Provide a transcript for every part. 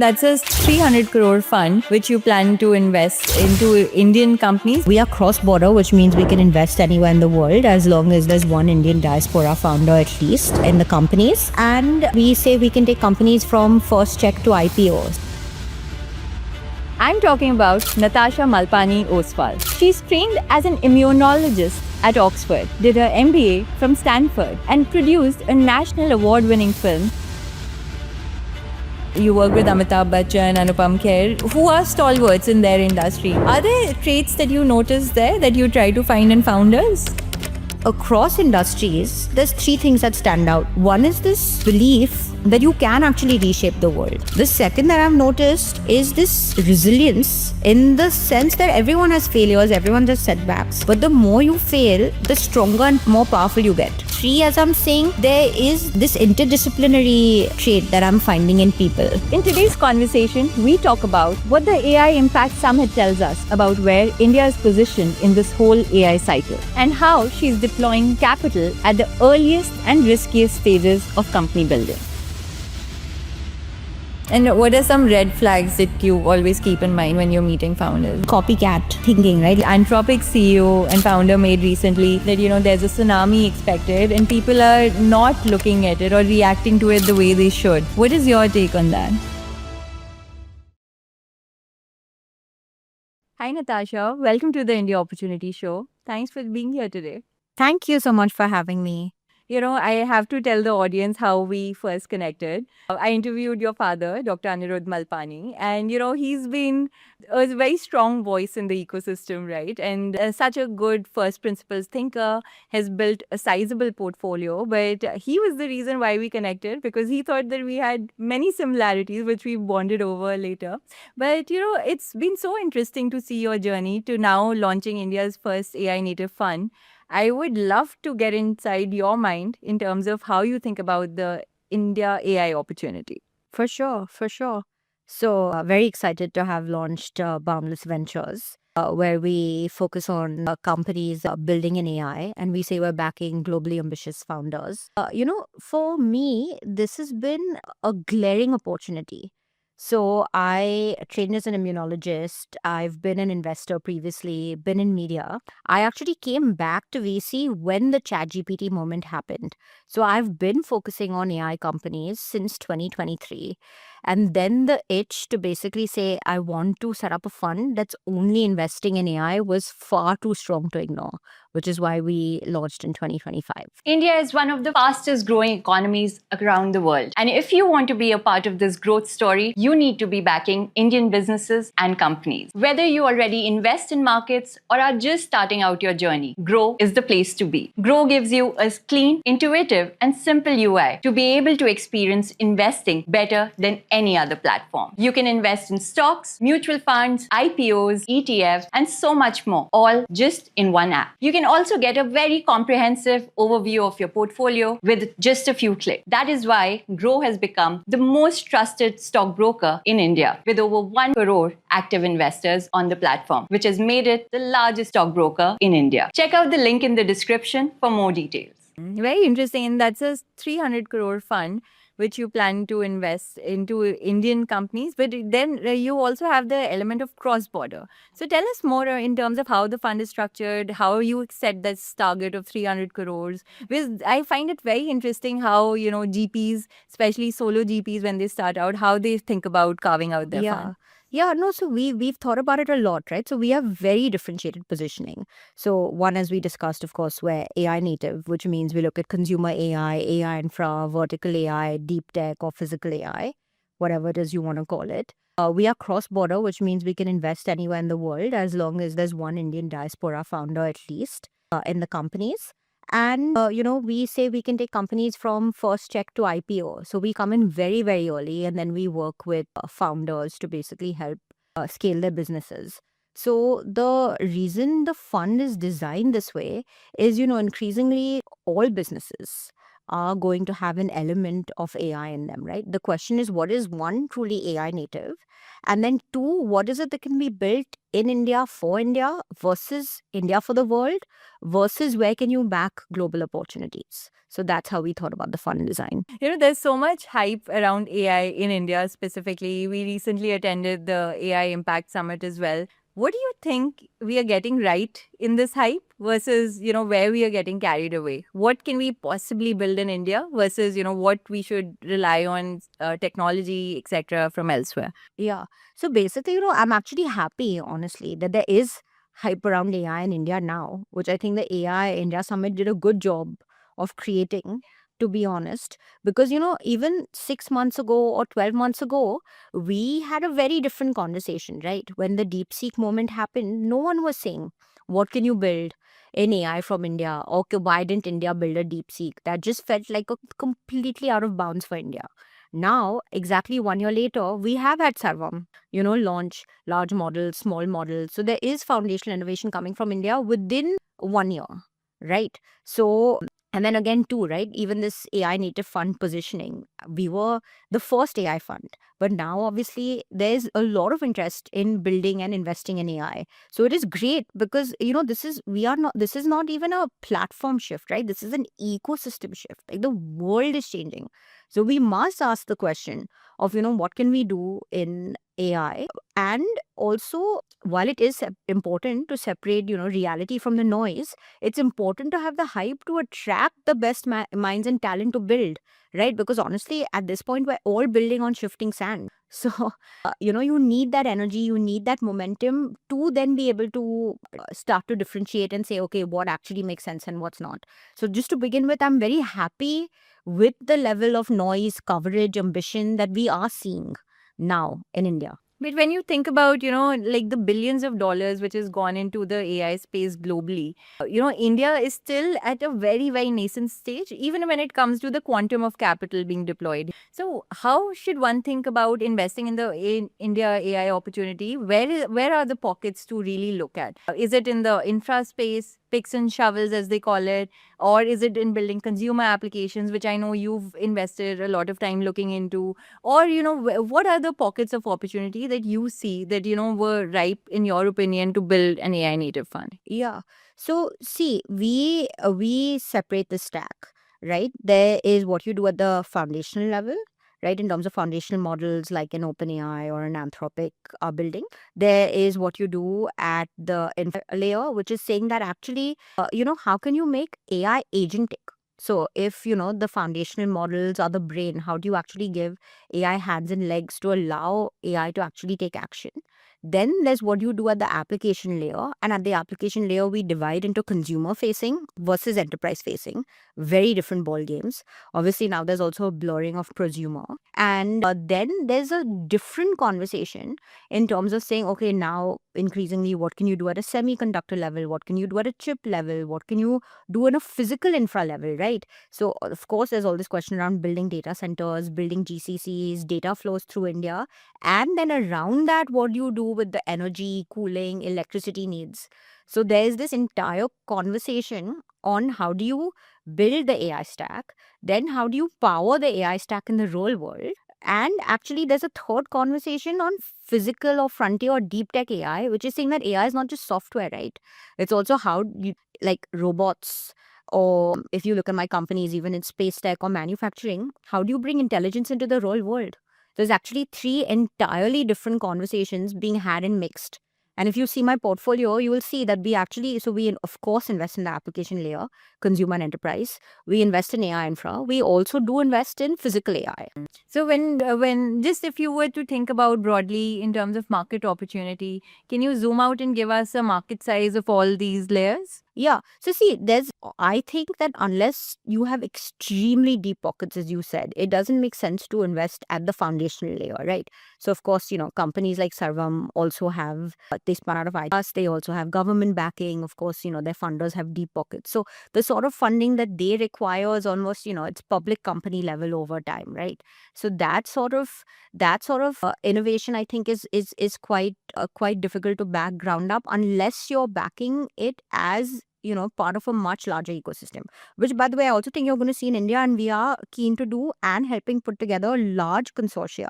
That's a 300 crore fund which you plan to invest into Indian companies. We are cross-border, which means we can invest anywhere in the world as long as there's one Indian diaspora founder at least in the companies. And we say we can take companies from first check to IPOs. I'm talking about Natasha Malpani Oswal. She's trained as an immunologist at Oxford, did her MBA from Stanford, and produced a national award-winning film. You work with Amitabh Bachchan, Anupam Kher, who are stalwarts in their industry. Are there traits that you notice there that you try to find in founders? Across industries, there's three things that stand out. One is this belief that you can actually reshape the world. The second that I've noticed is this resilience in the sense that everyone has failures, everyone has setbacks. But the more you fail, the stronger and more powerful you get. Three, as I'm saying, there is this interdisciplinary trait that I'm finding in people. In today's conversation, we talk about what the AI Impact Summit tells us about where India is positioned in this whole AI cycle and how she's deploying capital at the earliest and riskiest phases of company building. And what are some red flags that you always keep in mind when you're meeting founders? Copycat thinking, right? Anthropic CEO and founder made recently that, there's a tsunami expected and people are not looking at it or reacting to it the way they should. What is your take on that? Hi, Natasha. Welcome to the India Opportunity Show. Thanks for being here today. Thank you so much for having me. I have to tell the audience how we first connected. I interviewed your father, Dr. Anirudh Malpani, and, he's been a very strong voice in the ecosystem, right? And such a good first principles thinker, has built a sizable portfolio. But he was the reason why we connected because he thought that we had many similarities, which we bonded over later. But, it's been so interesting to see your journey to now launching India's first AI native fund. I would love to get inside your mind in terms of how you think about the India AI opportunity. For sure, for sure. So, very excited to have launched Boundless Ventures, where we focus on companies building in AI, and we say we're backing globally ambitious founders. For me, this has been a glaring opportunity. So, I trained as an immunologist. I've been an investor previously, been in media. I actually came back to VC when the ChatGPT moment happened. So, I've been focusing on AI companies since 2023. And then the itch to basically say, I want to set up a fund that's only investing in AI was far too strong to ignore, which is why we launched in 2025. India is one of the fastest growing economies around the world. And if you want to be a part of this growth story, you need to be backing Indian businesses and companies. Whether you already invest in markets or are just starting out your journey, Grow is the place to be. Grow gives you a clean, intuitive, and simple UI to be able to experience investing better than any other platform. You can invest in stocks, mutual funds, IPOs, ETFs, and so much more, all just in one app. You can also get a very comprehensive overview of your portfolio with just a few clicks. That is why Grow has become the most trusted stockbroker in India, with over 1 crore active investors on the platform, which has made it the largest stockbroker in India. Check out the link in the description for more details. Very interesting. And that's a 300 crore fund which you plan to invest into Indian companies. But then you also have the element of cross-border. So tell us more in terms of how the fund is structured, how you set this target of 300 crores. Because I find it very interesting how, GPs, especially solo GPs, when they start out, how they think about carving out their fund. Yeah, no, so we've thought about it a lot, right? So we have very differentiated positioning. So one, as we discussed, of course, we're AI native, which means we look at consumer AI infra, vertical AI, deep tech, or physical AI, whatever it is you want to call it. We are cross-border, which means we can invest anywhere in the world as long as there's one Indian diaspora founder at least in the companies. And, we say we can take companies from first check to IPO. So we come in very, very early and then we work with founders to basically help scale their businesses. So the reason the fund is designed this way is, increasingly all businesses are going to have an element of AI in them, right? The question is, what is one, truly AI native? And then two, what is it that can be built in India for India versus India for the world versus where can you back global opportunities? So that's how we thought about the fund design. There's so much hype around AI in India specifically. We recently attended the AI Impact Summit as well. What do you think we are getting right in this hype versus, where we are getting carried away? What can we possibly build in India versus, what we should rely on technology, etc., from elsewhere? Yeah. So basically, I'm actually happy, honestly, that there is hype around AI in India now, which I think the AI India Summit did a good job of creating, to be honest. Because, even 6 months ago or 12 months ago, we had a very different conversation, right? When the DeepSeek moment happened, no one was saying, what can you build in AI from India? Or why didn't India build a DeepSeek? That just felt like a completely out of bounds for India. Now, exactly 1 year later, we have had Sarvam, launch large models, small models. So there is foundational innovation coming from India within 1 year, right? So, and then again, too, right? Even this AI native fund positioning, we were the first AI fund, but now obviously there's a lot of interest in building and investing in AI. So it is great because, this is not even a platform shift, right? This is an ecosystem shift. Like the world is changing. So we must ask the question of, what can we do in AI? And also, while it is important to separate, reality from the noise, it's important to have the hype to attract the best minds and talent to build, right? Because honestly, at this point, we're all building on shifting sand. So, you need that energy, you need that momentum to then be able to start to differentiate and say, okay, what actually makes sense and what's not. So, just to begin with, I'm very happy with the level of noise, coverage, ambition that we are seeing now in India. But when you think about, like the billions of dollars which has gone into the AI space globally, India is still at a very, very nascent stage, even when it comes to the quantum of capital being deployed. So, how should one think about investing in the India AI opportunity? Where are the pockets to really look at? Is it in the infra space, picks and shovels as they call it, or is it in building consumer applications, which I know you've invested a lot of time looking into? Or, what are the pockets of opportunity that you see that, were ripe, in your opinion, to build an AI native fund? Yeah. So see, we separate the stack, right? There is what you do at the foundational level, right? In terms of foundational models like an OpenAI or an Anthropic are building. There is what you do at the infra layer, which is saying that actually, how can you make AI agentic? So if the foundational models are the brain, how do you actually give AI hands and legs to allow AI to actually take action? Then there's what you do at the application layer. And at the application layer, we divide into consumer facing versus enterprise facing. Very different ball games. Obviously, now there's also a blurring of prosumer. And then there's a different conversation in terms of saying, okay, now increasingly, what can you do at a semiconductor level? What can you do at a chip level? What can you do at a physical infra level, right? So, of course, there's all this question around building data centers, building GCCs, data flows through India. And then around that, what do you do with the energy, cooling, electricity needs? So there's this entire conversation on how do you build the AI stack, then how do you power the AI stack in the real world? And actually, there's a third conversation on physical or frontier or deep tech AI, which is saying that AI is not just software, right? It's also how you like robots, or if you look at my companies, even in space tech or manufacturing, how do you bring intelligence into the real world? There's actually three entirely different conversations being had and mixed. And if you see my portfolio, you will see that we of course invest in the application layer, consumer and enterprise. We invest in AI infra. We also do invest in physical AI. So when just if you were to think about broadly in terms of market opportunity, can you zoom out and give us a market size of all these layers? Yeah. So see, I think that unless you have extremely deep pockets, as you said, it doesn't make sense to invest at the foundational layer, right? So of course, companies like Sarvam also have, they spun out of ITAS, they also have government backing. Of course, their funders have deep pockets. So the sort of funding that they require is almost, it's public company level over time, right? So that sort of innovation, I think, is quite difficult to back ground up unless you're backing it as part of a much larger ecosystem, which, by the way, I also think you're going to see in India, and we are keen to do and helping put together large consortia.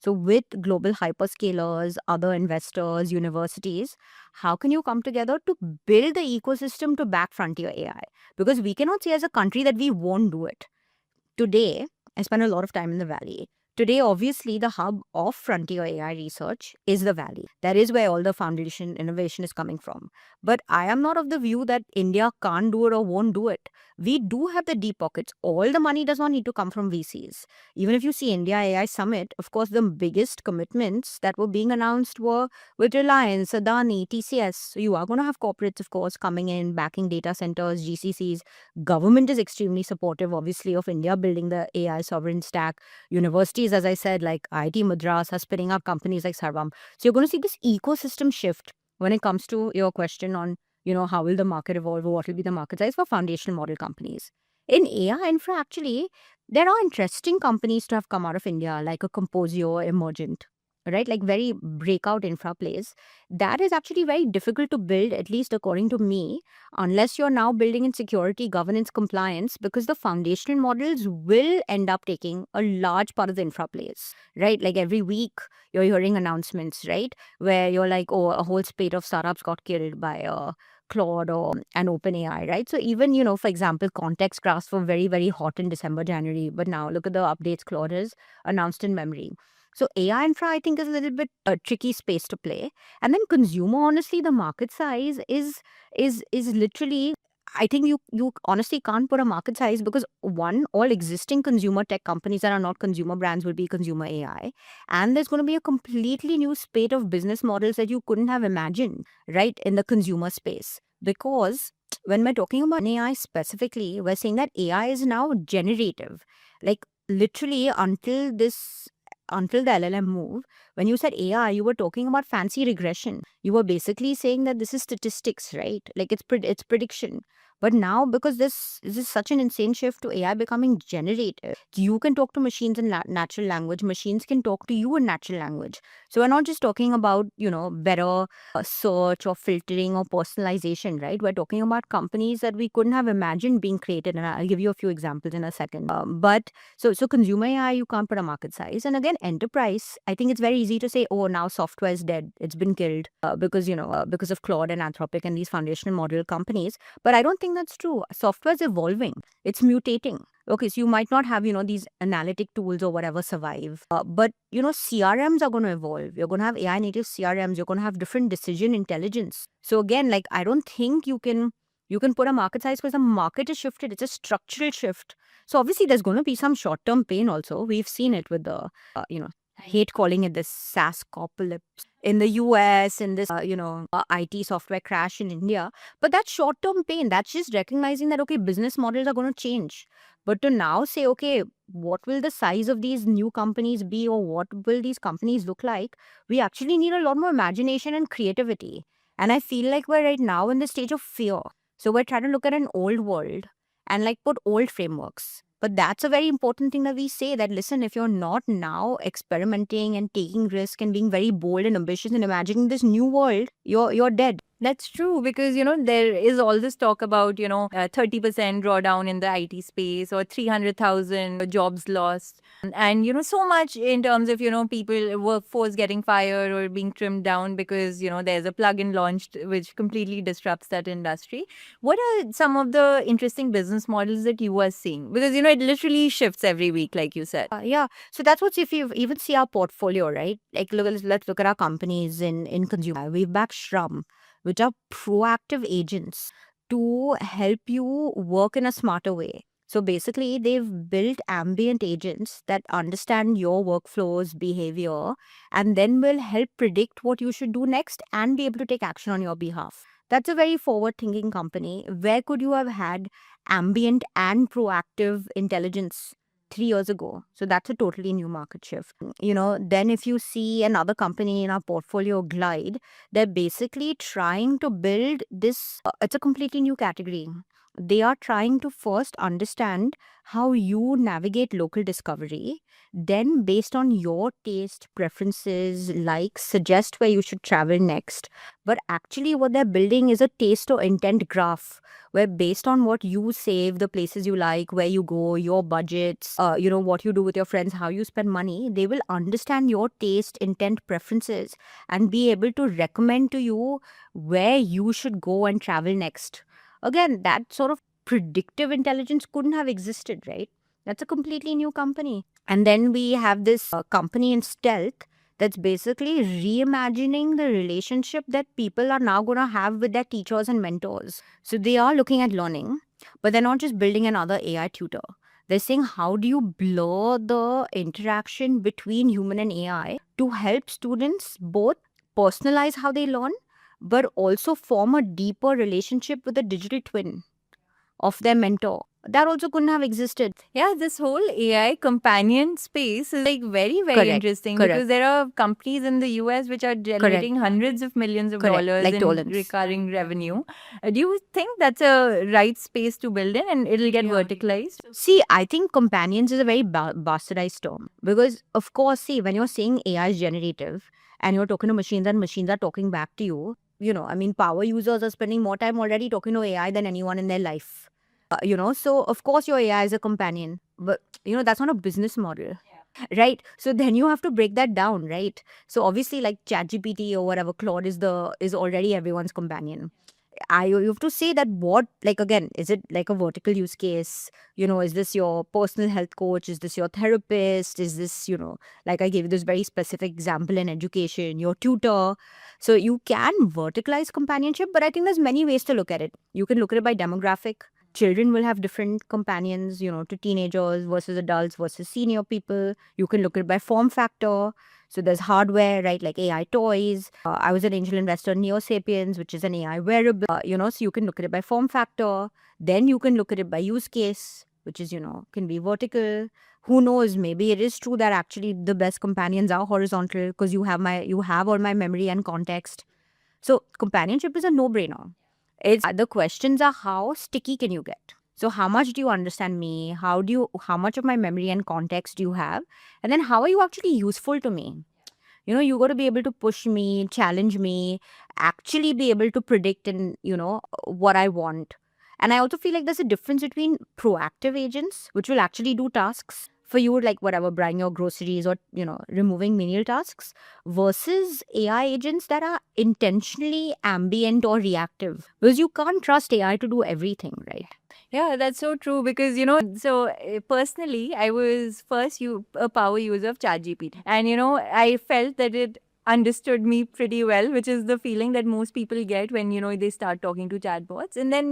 So, with global hyperscalers, other investors, universities, how can you come together to build the ecosystem to back frontier AI? Because we cannot say as a country that we won't do it. Today, I spend a lot of time in the Valley. Today, obviously, the hub of frontier AI research is the Valley. That is where all the foundation innovation is coming from. But I am not of the view that India can't do it or won't do it. We do have the deep pockets. All the money does not need to come from VCs. Even if you see India AI Summit, of course, the biggest commitments that were being announced were with Reliance, Adani, TCS. So you are going to have corporates, of course, coming in, backing data centers, GCCs. Government is extremely supportive, obviously, of India building the AI sovereign stack. Universities, as I said, like IIT Madras, are spinning up companies like Sarvam. So you're going to see this ecosystem shift when it comes to your question on, how will the market evolve or what will be the market size for foundational model companies. In AI infra, actually, there are interesting companies to have come out of India, like a Composio, Emergent, right? Like very breakout infra plays. That is actually very difficult to build, at least according to me, unless you're now building in security, governance, compliance, because the foundational models will end up taking a large part of the infra plays, right? Like every week you're hearing announcements, right? Where you're like, oh, a whole spate of startups got killed by Claude or an OpenAI, right? So even, for example, context graphs were very, very hot in December, January, but now look at the updates Claude has announced in memory. So AI infra, I think, is a little bit a tricky space to play. And then consumer, honestly, the market size is literally, I think you honestly can't put a market size because one, all existing consumer tech companies that are not consumer brands will be consumer AI. And there's going to be a completely new spate of business models that you couldn't have imagined, right, in the consumer space. Because when we're talking about AI specifically, we're saying that AI is now generative. Like literally until the LLM move, when you said AI, you were talking about fancy regression. You were basically saying that this is statistics, right? Like it's prediction. But now, because this is such an insane shift to AI becoming generative, you can talk to machines in natural language. Machines can talk to you in natural language. So we're not just talking about better search or filtering or personalization, right? We're talking about companies that we couldn't have imagined being created, and I'll give you a few examples in a second. But so consumer AI, you can't put a market size. And again, enterprise, I think it's very easy to say, oh, now software is dead. It's been killed because of Claude and Anthropic and these foundational model companies. But I don't think that's true. Software is evolving. It's mutating. Okay, so you might not have, these analytic tools or whatever survive. But, CRMs are going to evolve. You're going to have AI native CRMs. You're going to have different decision intelligence. So again, like, I don't think you can put a market size because the market is shifted. It's a structural shift. So obviously there's going to be some short-term pain also. We've seen it with the, I hate calling it this SaaS apocalypse in the US and this, IT software crash in India. But that's short-term pain. That's just recognizing that, okay, business models are going to change. But to now say, okay, what will the size of these new companies be or what will these companies look like? We actually need a lot more imagination and creativity. And I feel like we're right now in the stage of fear. So we're trying to look at an old world and like put old frameworks. But that's a very important thing that we say that, listen, if you're not now experimenting and taking risk and being very bold and ambitious and imagining this new world, you're dead. That's true because, there is all this talk about, 30% drawdown in the IT space or 300,000 jobs lost. And, so much in terms of, people, workforce getting fired or being trimmed down because, there's a plugin launched which completely disrupts that industry. What are some of the interesting business models that you are seeing? Because, it literally shifts every week, like you said. Yeah. So that's what, if you even see our portfolio, right? Like, let's look at our companies in consumer. We've backed Shrum, which are proactive agents to help you work in a smarter way. So basically, they've built ambient agents that understand your workflows, behavior, and then will help predict what you should do next and be able to take action on your behalf. That's a very forward thinking company. Where could you have had ambient and proactive intelligence 3 years ago? So that's a totally new market shift. Then if you see another company in our portfolio, Glide, they're basically trying to build this, it's a completely new category. They are trying to first understand how you navigate local discovery, then based on your taste, preferences, likes, suggest where you should travel next. But actually what they're building is a taste or intent graph, where based on what you save, the places you like, where you go, your budgets, what you do with your friends, how you spend money, they will understand your taste, intent, preferences, and be able to recommend to you where you should go and travel next. Again, that sort of predictive intelligence couldn't have existed, right? That's a completely new company. And then we have this company in stealth that's basically reimagining the relationship that people are now going to have with their teachers and mentors. So they are looking at learning, but they're not just building another AI tutor. They're saying, how do you blur the interaction between human and AI to help students both personalize how they learn, but also form a deeper relationship with the digital twin of their mentor? That also couldn't have existed. Yeah, this whole AI companion space is like very, very Correct, interesting correct. because there are companies in the US which are generating hundreds of millions of Correct, dollars like in Dolans. recurring revenue. Do you think that's a right space to build in and it'll get verticalized? See, I think companions is a very bastardized term because, of course, see, when you're saying AI is generative and you're talking to machines and machines are talking back to you, I mean, power users are spending more time already talking to AI than anyone in their life. So of course your AI is a companion, but that's not a business model, right? So then you have to break that down, right? So obviously, like ChatGPT or whatever, Claude is already everyone's companion. You have to say that what, like, again, is it like a vertical use case? Is this your personal health coach? Is this your therapist? Is this, like I gave you this very specific example in education, your tutor? So you can verticalize companionship, but I think there's many ways to look at it. You can look at it by demographic. Children will have different companions, to teenagers versus adults versus senior people. You can look at it by form factor. So there's hardware, right, like AI toys. I was an angel investor in NeoSapiens, which is an AI wearable. So you can look at it by form factor. Then you can look at it by use case, which is, can be vertical. Who knows? Maybe it is true that actually the best companions are horizontal because you have all my memory and context. So companionship is a no-brainer. The questions are, how sticky can you get? So how much do you understand me? How much of my memory and context do you have? And then how are you actually useful to me? You got to be able to push me, challenge me, actually be able to predict and, what I want. And I also feel like there's a difference between proactive agents, which will actually do tasks for you, like whatever, buying your groceries or, removing menial tasks, versus AI agents that are intentionally ambient or reactive. Because you can't trust AI to do everything, right? Yeah, that's so true because, personally, I was first a power user of ChatGPT. And, I felt that it understood me pretty well, which is the feeling that most people get when, they start talking to chatbots. And then,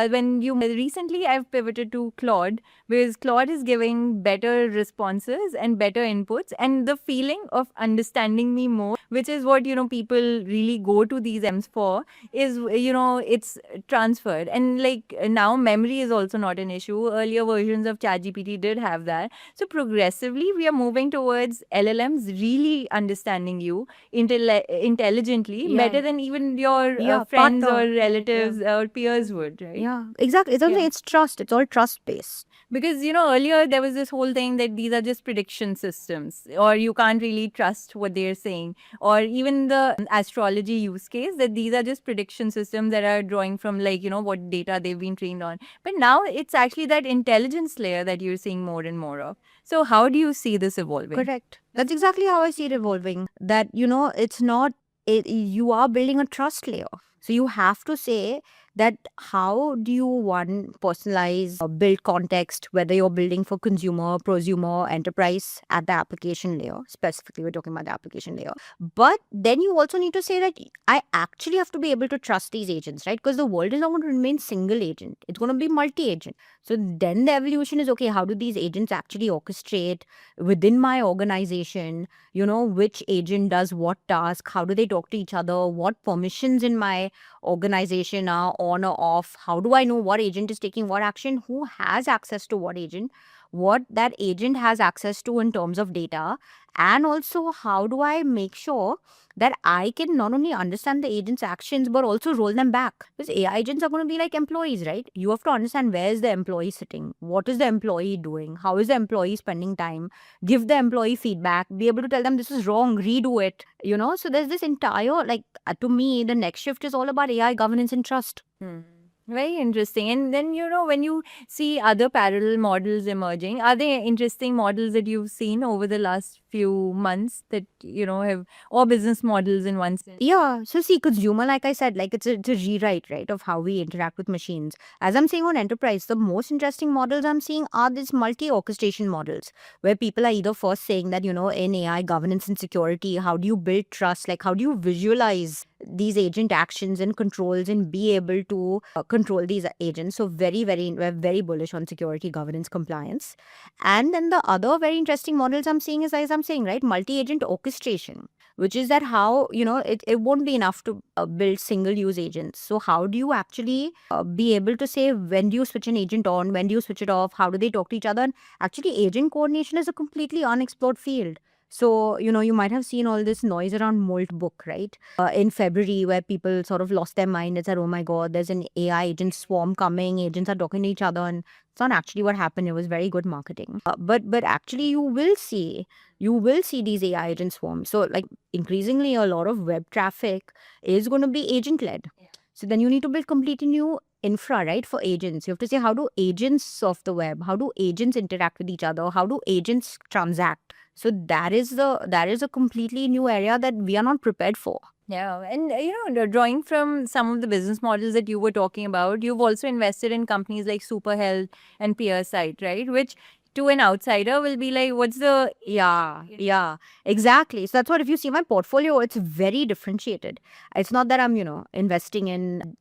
when you recently I've pivoted to Claude because Claude is giving better responses and better inputs and the feeling of understanding me more, which is what, people really go to these M's for, is, it's transferred. And like now memory is also not an issue. Earlier versions of ChatGPT did have that. So progressively we are moving towards LLMs really understanding you intelligently, Yeah. better than even your Yeah, friends partner. or relatives or peers would, right? Yeah, exactly. It's trust. It's all trust based. Because, earlier there was this whole thing that these are just prediction systems, or you can't really trust what they're saying, or even the astrology use case that these are just prediction systems that are drawing from, like, what data they've been trained on. But now it's actually that intelligence layer that you're seeing more and more of. So, how do you see this evolving? Correct. That's exactly how I see it evolving. That, it's not, you are building a trust layer. So you have to say that how do you, one, personalize, build context, whether you're building for consumer, prosumer, enterprise at the application layer. Specifically, we're talking about the application layer. But then you also need to say that I actually have to be able to trust these agents, right? Because the world is not going to remain single agent. It's going to be multi-agent. So then the evolution is, okay, how do these agents actually orchestrate within my organization? Which agent does what task? How do they talk to each other? What permissions in my organization are on or off? How do I know what agent is taking what action? Who has access to what agent? what that agent has access to in terms of data, and also how do I make sure that I can not only understand the agent's actions but also roll them back. Because AI agents are going to be like employees, right? You have to understand where is the employee sitting, what is the employee doing, how is the employee spending time, give the employee feedback, be able to tell them this is wrong, redo it, So there's this entire, to me, the next shift is all about AI governance and trust. Very interesting. And then, when you see other parallel models emerging, are there interesting models that you've seen over the last few months that, have, or business models in one sense? Yeah. So see, consumer, like I said, it's a rewrite, right, of how we interact with machines. As I'm saying on enterprise, the most interesting models I'm seeing are these multi-orchestration models, where people are either first saying that, in AI governance and security, how do you build trust? Like, how do you visualize these agent actions and controls and be able to control these agents? So we're very bullish on security, governance, compliance. And then the other very interesting models I'm seeing is, as I'm saying, right, multi-agent orchestration, which is that how, it won't be enough to build single use agents. So how do you actually be able to say, when do you switch an agent on, when do you switch it off, how do they talk to each other? And actually, agent coordination is a completely unexplored field. So, you might have seen all this noise around Moltbook, right? In February, where people sort of lost their mind and said, oh my God, there's an AI agent swarm coming, agents are talking to each other. And it's not actually what happened. It was very good marketing. But actually, you will see these AI agent swarms. So, increasingly, a lot of web traffic is going to be agent led. So then you need to build completely new infra, right, for agents. You have to say, how do agents surf the web? How do agents interact with each other? How do agents transact? So that is a completely new area that we are not prepared for. Yeah. And, drawing from some of the business models that you were talking about, you've also invested in companies like Superhealth and PeerSight, right? Which to an outsider will be like, what's the... Yeah, exactly. So that's what, if you see my portfolio, it's very differentiated. It's not that I'm, investing in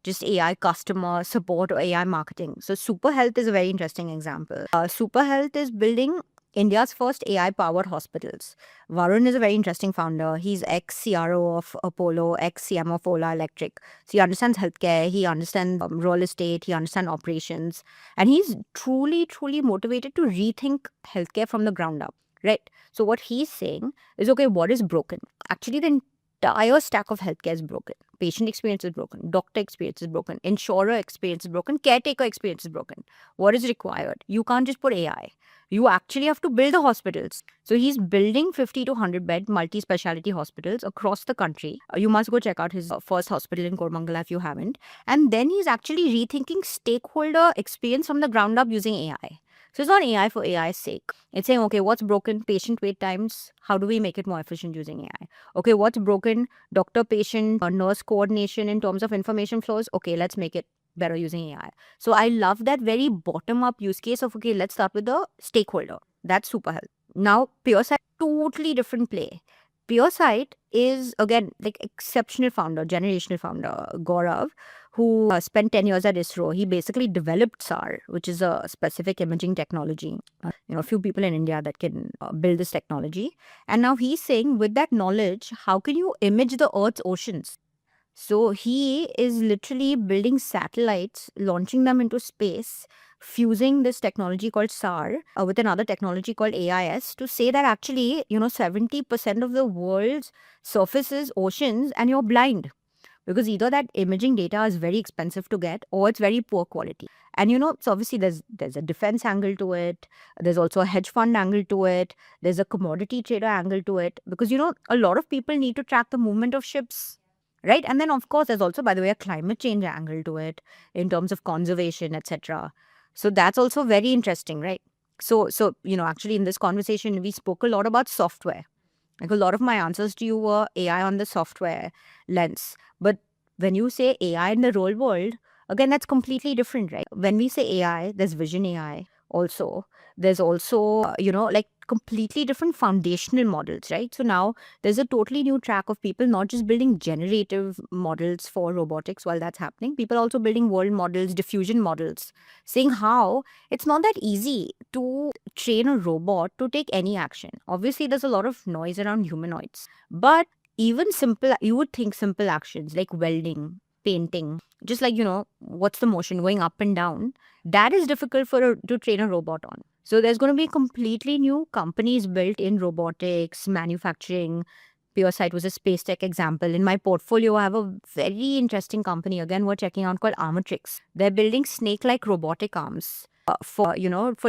just AI customer support or AI marketing. So Superhealth is a very interesting example. Superhealth is building India's first AI-powered hospitals. Varun is a very interesting founder. He's ex-CRO of Apollo, ex-CM of Ola Electric. So he understands healthcare, he understands real estate, he understands operations. And he's truly, truly motivated to rethink healthcare from the ground up, right? So what he's saying is, okay, what is broken? Actually, the entire stack of healthcare is broken. Patient experience is broken. Doctor experience is broken. Insurer experience is broken. Caretaker experience is broken. What is required? You can't just put AI. You actually have to build the hospitals. So he's building 50 to 100 bed multi-speciality hospitals across the country. You must go check out his first hospital in Kormangala if you haven't. And then he's actually rethinking stakeholder experience from the ground up using AI. So it's not AI for AI's sake. It's saying, okay, what's broken? Patient wait times. How do we make it more efficient using AI? Okay, what's broken? Doctor-patient, nurse coordination in terms of information flows. Okay, let's make it better using AI. So I love that very bottom-up use case of, okay, let's start with the stakeholder. That's Superhealth. Now, PeerSight, totally different play. PeerSight is, again, exceptional founder, generational founder, Gaurav, who spent 10 years at ISRO. He basically developed SAR, which is a specific imaging technology. A few people in India that can build this technology. And now he's saying, with that knowledge, how can you image the Earth's oceans? So he is literally building satellites, launching them into space, fusing this technology called SAR with another technology called AIS to say that actually, 70% of the world's surface is oceans and you're blind. Because either that imaging data is very expensive to get or it's very poor quality. And so obviously there's a defense angle to it. There's also a hedge fund angle to it. There's a commodity trader angle to it. Because, a lot of people need to track the movement of ships. Right. And then, of course, there's also, by the way, a climate change angle to it in terms of conservation, etc. So that's also very interesting. Right. So, actually in this conversation, we spoke a lot about software. Like a lot of my answers to you were AI on the software lens. But when you say AI in the real world, again, that's completely different, right? When we say AI, there's vision AI also. There's also, completely different foundational models, right? So now there's a totally new track of people not just building generative models for robotics while that's happening. People also building world models, diffusion models, saying how it's not that easy to train a robot to take any action. Obviously, there's a lot of noise around humanoids, but even simple, you would think simple actions like welding, painting, just like, what's the motion going up and down, that is difficult to train a robot on. So there's going to be completely new companies built in robotics, manufacturing. PureSight was a space tech example. In my portfolio, I have a very interesting company, again, we're checking out, called Armatrix. They're building snake-like robotic arms for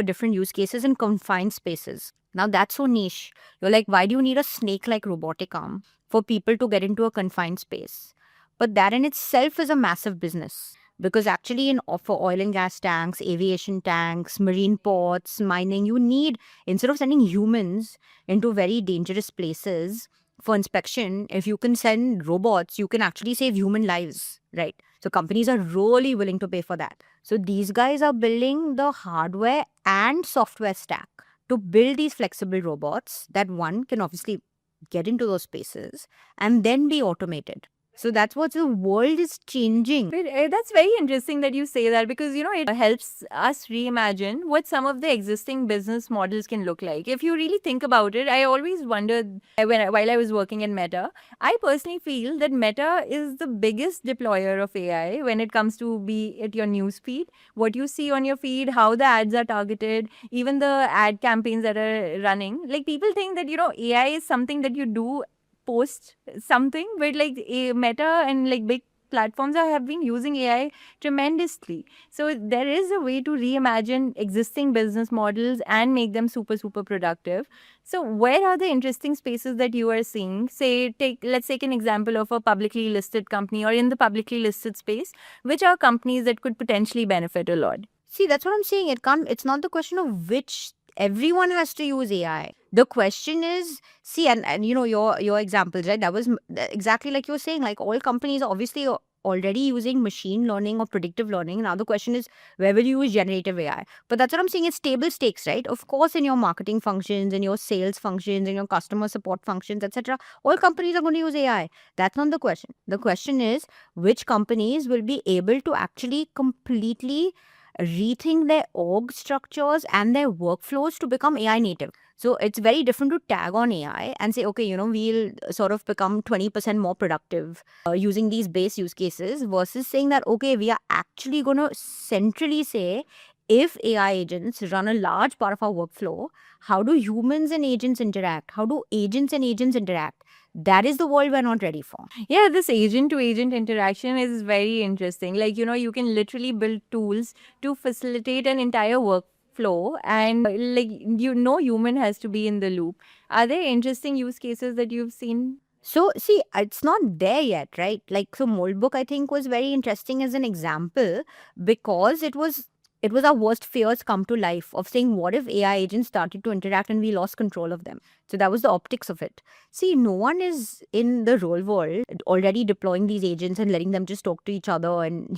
different use cases in confined spaces. Now that's so niche. You're like, why do you need a snake-like robotic arm for people to get into a confined space? But that in itself is a massive business. Because actually, for oil and gas tanks, aviation tanks, marine ports, mining, you need, instead of sending humans into very dangerous places for inspection, if you can send robots, you can actually save human lives, right? So companies are really willing to pay for that. So these guys are building the hardware and software stack to build these flexible robots that one can obviously get into those spaces and then be automated. So that's what the world is changing. But that's very interesting that you say that, because it helps us reimagine what some of the existing business models can look like. If you really think about it, I always wondered while I was working in Meta, I personally feel that Meta is the biggest deployer of AI when it comes to be at your news feed, what you see on your feed, how the ads are targeted, even the ad campaigns that are running. Like, people think that AI is something that you do post something, but like a Meta and like big platforms have been using AI tremendously. So there is a way to reimagine existing business models and make them super productive. So where are the interesting spaces that you are seeing? Let's take an example of a publicly listed company, or in the publicly listed space, which are companies that could potentially benefit a lot. See, that's what I'm saying. It's not the question of which everyone has to use AI. The question is, see, and your examples, right? That was exactly like you were saying, like all companies are obviously already using machine learning or predictive learning. Now the question is, where will you use generative AI? But that's what I'm saying, it's table stakes, right? Of course, in your marketing functions, in your sales functions, in your customer support functions, etc., all companies are going to use AI. That's not the question. The question is, which companies will be able to actually completely rethink their org structures and their workflows to become AI native. So it's very different to tag on AI and say, okay, we'll sort of become 20% more productive using these base use cases, versus saying that, okay, we are actually going to centrally say, if AI agents run a large part of our workflow, how do humans and agents interact? How do agents and agents interact? That is the world we're not ready for. Yeah, this agent to agent interaction is very interesting. Like, you can literally build tools to facilitate an entire workflow, and like, human has to be in the loop. Are there interesting use cases that you've seen? So, see, it's not there yet, right? Like, so Moldbook, I think, was very interesting as an example, because it was our worst fears come to life, of saying, what if AI agents started to interact and we lost control of them? So that was the optics of it. See, no one is in the real world already deploying these agents and letting them just talk to each other and,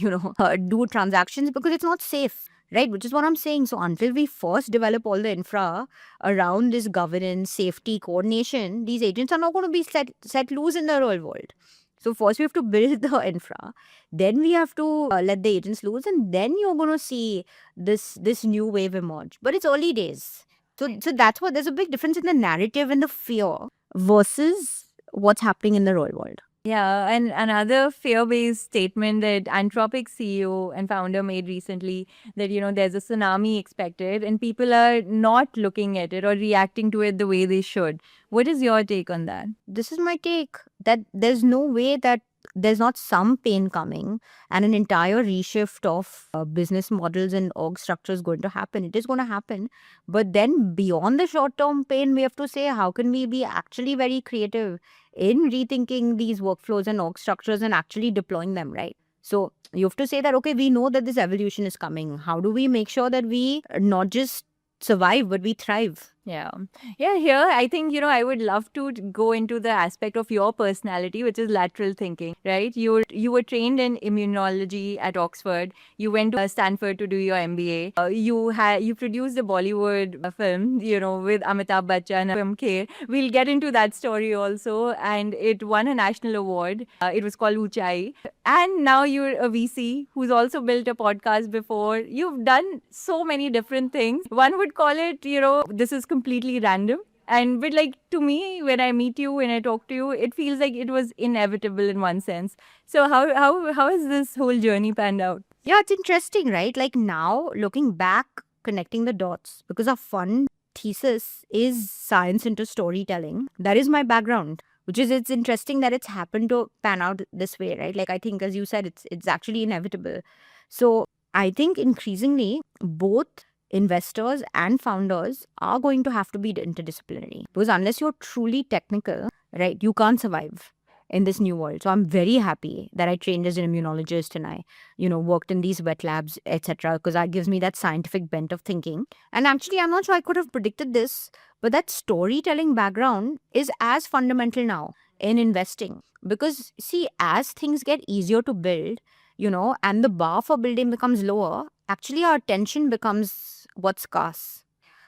do transactions, because it's not safe. Right, which is what I'm saying. So until we first develop all the infra around this governance, safety, coordination, these agents are not going to be set loose in the real world. So first we have to build the infra, then we have to let the agents loose, and then you're going to see this new wave emerge. But it's early days. So that's what, there's a big difference in the narrative and the fear versus what's happening in the real world. Yeah, and another fear-based statement that Anthropic CEO and founder made recently, that there's a tsunami expected and people are not looking at it or reacting to it the way they should. What is your take on that? This is my take, that there's no way that there's not some pain coming and an entire reshift of business models and org structures going to happen. It is going to happen. But then beyond the short term pain, we have to say, how can we be actually very creative in rethinking these workflows and org structures and actually deploying them, right? So you have to say that, okay, we know that this evolution is coming. How do we make sure that we not just survive, but we thrive? Yeah. Here, I think, I would love to go into the aspect of your personality, which is lateral thinking, right? You were trained in immunology at Oxford. You went to Stanford to do your MBA. You produced a Bollywood film, with Amitabh Bachchan, Film Kher. We'll get into that story also. And it won a national award. It was called Uchai. And now you're a VC who's also built a podcast before. You've done so many different things. One would call it, this is completely random. But like, to me, when I meet you, when I talk to you, it feels like it was inevitable in one sense. So how has this whole journey panned out? Yeah, it's interesting, right? Like now, looking back, connecting the dots because our fund thesis is science into storytelling. That is my background, which is it's interesting that it's happened to pan out this way, right? Like I think, as you said, it's actually inevitable. So I think increasingly both investors and founders are going to have to be interdisciplinary because unless you're truly technical, right, you can't survive in this new world. So I'm very happy that I trained as an immunologist and I, worked in these wet labs, etc., because that gives me that scientific bent of thinking. And actually, I'm not sure I could have predicted this, but that storytelling background is as fundamental now in investing because see, as things get easier to build, and the bar for building becomes lower, actually our attention becomes what's scarce.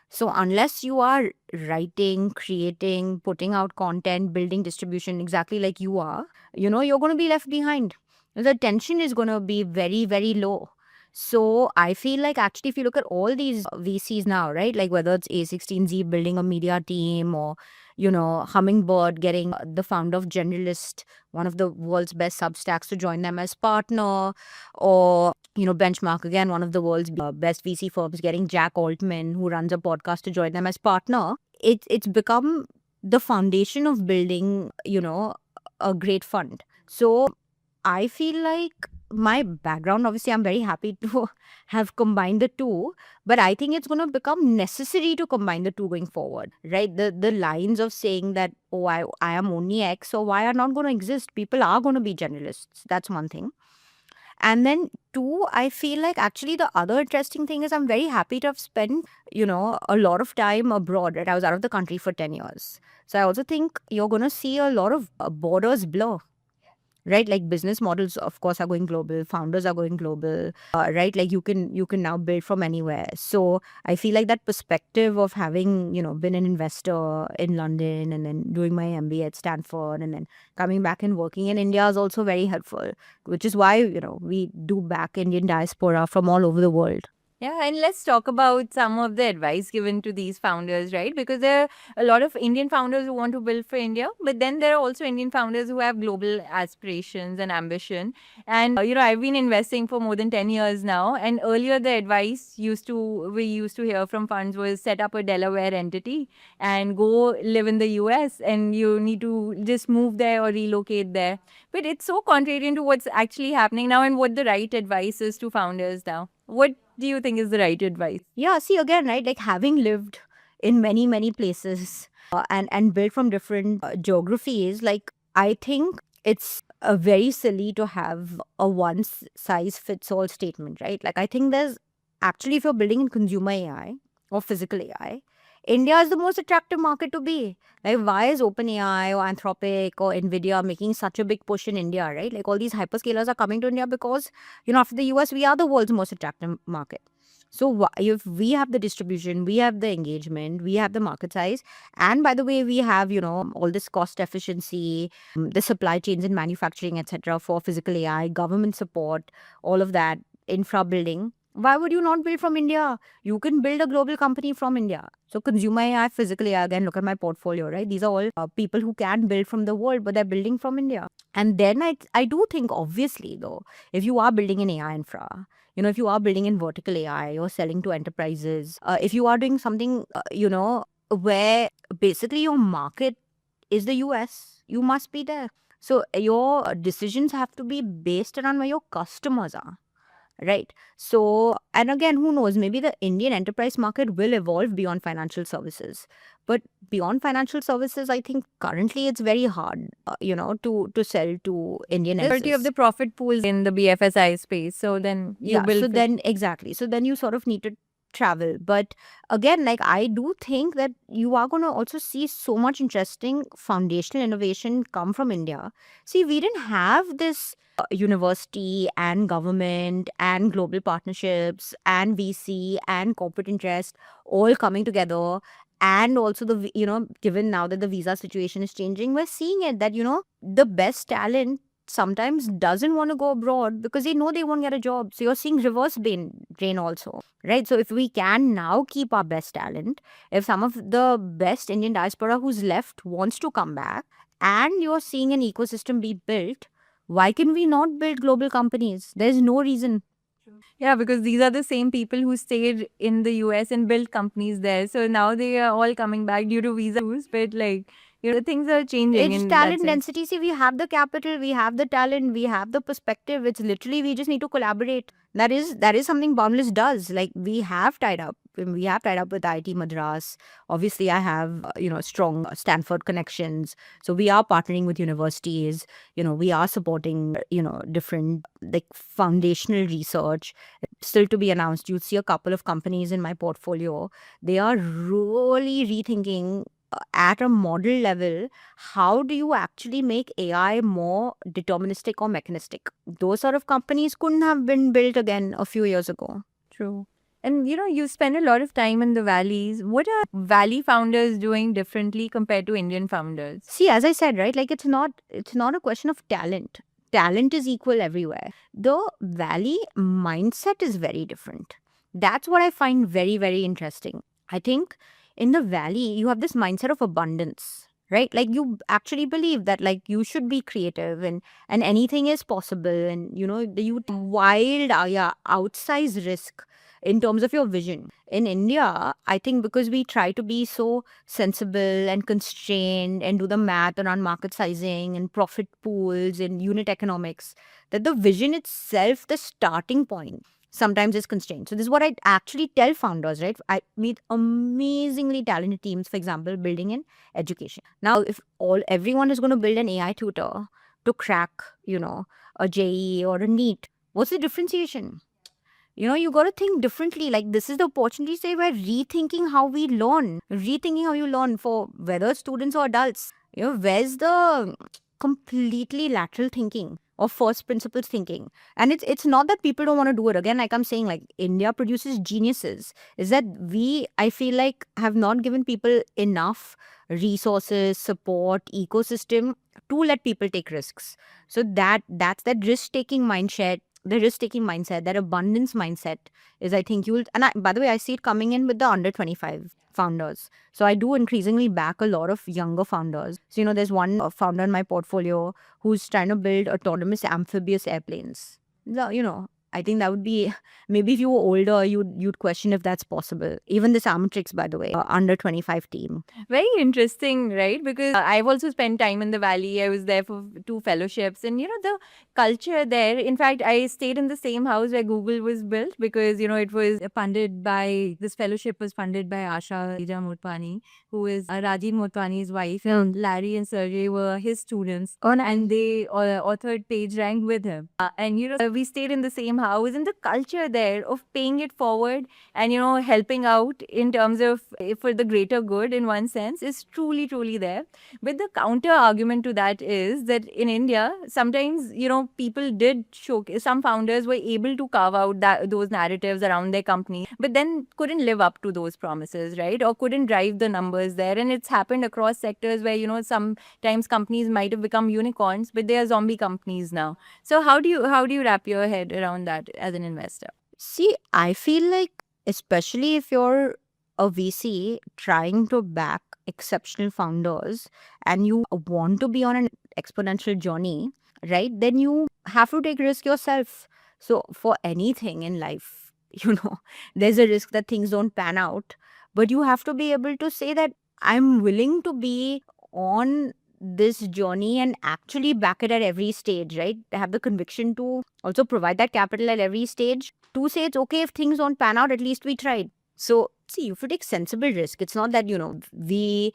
So unless you are writing, creating, putting out content, building distribution exactly like you are, you're going to be left behind. The attention is going to be very, very low. So I feel like actually if you look at all these VCs now, right, like whether it's A16Z building a media team or, Hummingbird getting the founder of Generalist, one of the world's best substacks, to join them as partner, or Benchmark, again, one of the world's best VC firms, getting Jack Altman, who runs a podcast, to join them as partner. It's become the foundation of building, a great fund. So I feel like my background, obviously, I'm very happy to have combined the two, but I think it's going to become necessary to combine the two going forward, right? The lines of saying that, oh, I am only X or Y are not going to exist. People are going to be generalists. That's one thing. And then two, I feel like actually the other interesting thing is I'm very happy to have spent, a lot of time abroad, right? I was out of the country for 10 years. So I also think you're going to see a lot of borders blur, right? Like business models, of course, are going global. Founders are going global, right? Like you can now build from anywhere. So I feel like that perspective of having, been an investor in London and then doing my MBA at Stanford and then coming back and working in India is also very helpful, which is why, we do back Indian diaspora from all over the world. Yeah, and let's talk about some of the advice given to these founders, right? Because there are a lot of Indian founders who want to build for India, but then there are also Indian founders who have global aspirations and ambition. And I've been investing for more than 10 years now, and earlier the advice we used to hear from funds was set up a Delaware entity and go live in the US, and you need to just move there or relocate there. But it's so contrarian to what's actually happening now and what the right advice is to founders now. What do you think is the right advice? Yeah, see, again, right, like having lived in many, many places and built from different geographies, like I think it's very silly to have a one size fits all statement, right? Like I think there's actually, if you're building in consumer AI or physical AI, India is the most attractive market to be. Like, why is OpenAI or Anthropic or Nvidia making such a big push in India, right? Like, all these hyperscalers are coming to India because, after the US, we are the world's most attractive market. So, if we have the distribution, we have the engagement, we have the market size, and by the way, we have, all this cost efficiency, the supply chains in manufacturing, etc., for physical AI, government support, all of that, infra building. Why would you not build from India? You can build a global company from India. So consumer AI, physical AI, again, look at my portfolio, right? These are all people who can build from the world, but they're building from India. And then I do think, obviously, though, if you are building an AI infra, if you are building in vertical AI or selling to enterprises, if you are doing something, where basically your market is the US, you must be there. So your decisions have to be based around where your customers are. Right. So, and again, who knows, maybe the Indian enterprise market will evolve beyond financial services. But beyond financial services, I think currently it's very hard, to sell to Indian Majority of enterprises. the profit pools in the BFSI space. So then you Yeah, build. so then exactly. So then you sort of need to travel. But again, like I do think that you are going to also see so much interesting foundational innovation come from India. See, we didn't have this university and government and global partnerships and VC and corporate interest all coming together. And also given now that the visa situation is changing, we're seeing it that, the best talent sometimes doesn't want to go abroad because they know they won't get a job. So you're seeing reverse drain also, right? So if we can now keep our best talent, if some of the best Indian diaspora who's left wants to come back, and you're seeing an ecosystem be built, why can we not build global companies? There's no reason. Yeah, because these are the same people who stayed in the US and built companies there. So now they are all coming back due to visa issues. But like, things are changing It's in that talent sense. density. See, we have the capital, we have the talent, we have the perspective. It's literally we just need to collaborate. That is something Boundless does. Like we have tied up. We have tied up with IIT Madras. Obviously, I have strong Stanford connections. So we are partnering with universities. We are supporting different like foundational research. Still to be announced. You'll see a couple of companies in my portfolio. They are really rethinking at a model level, how do you actually make AI more deterministic or mechanistic? Those sort of companies couldn't have been built again a few years ago. True. And you spend a lot of time in the valleys. What are valley founders doing differently compared to Indian founders? See, as I said, right, like it's not a question of talent. Talent is equal everywhere. The valley mindset is very different. That's what I find very, very interesting. I think in the valley, you have this mindset of abundance, right? Like you actually believe that like you should be creative and anything is possible, and you wild outsized risk in terms of your vision. In India, I think because we try to be so sensible and constrained and do the math around market sizing and profit pools and unit economics, that the vision itself, the starting point, sometimes is constrained. So this is what I actually tell founders, right? I meet amazingly talented teams, for example, building in education. Now, if everyone is going to build an AI tutor to crack, a JEE or a NEET, what's the differentiation? You got to think differently. Like this is the opportunity, say, we're rethinking how we learn, rethinking how you learn for whether students or adults. Where's the completely lateral thinking or first principles thinking? And it's not that people don't want to do it. Again, like I'm saying, like India produces geniuses. Is that I feel like, have not given people enough resources, support, ecosystem to let people take risks. So that's that risk-taking mindset. The risk-taking mindset, that abundance mindset is, I think by the way, I see it coming in with the under 25 founders. So I do increasingly back a lot of younger founders. So, there's one founder in my portfolio who's trying to build autonomous amphibious airplanes. I think that would be, maybe if you were older, you'd question if that's possible. Even this Amatrix, by the way, under 25 team. Very interesting, right? Because I've also spent time in the valley. I was there for 2 fellowships, and the culture there. In fact, I stayed in the same house where Google was built because it was funded by, this fellowship was funded by Asha Motwani, who is Rajiv Motwani's wife. And Larry and Sergey were his students, and they authored PageRank with him. And we stayed in the same house, and the culture there of paying it forward and helping out in terms of for the greater good in one sense is truly, truly there. But the counter argument to that is that in India, sometimes people did showcase, some founders were able to carve out those narratives around their company, but then couldn't live up to those promises, right? Or couldn't drive the numbers there. And it's happened across sectors where sometimes companies might have become unicorns, but they are zombie companies now. So how do you wrap your head around that as an investor? See, I feel like, especially if you're a VC trying to back exceptional founders and you want to be on an exponential journey, right? Then you have to take risk yourself. So for anything in life, there's a risk that things don't pan out, but you have to be able to say that I'm willing to be on this journey and actually back it at every stage, right? Have the conviction to also provide that capital at every stage to say it's okay if things don't pan out, at least we tried. So see, you have to take sensible risk. It's not that, we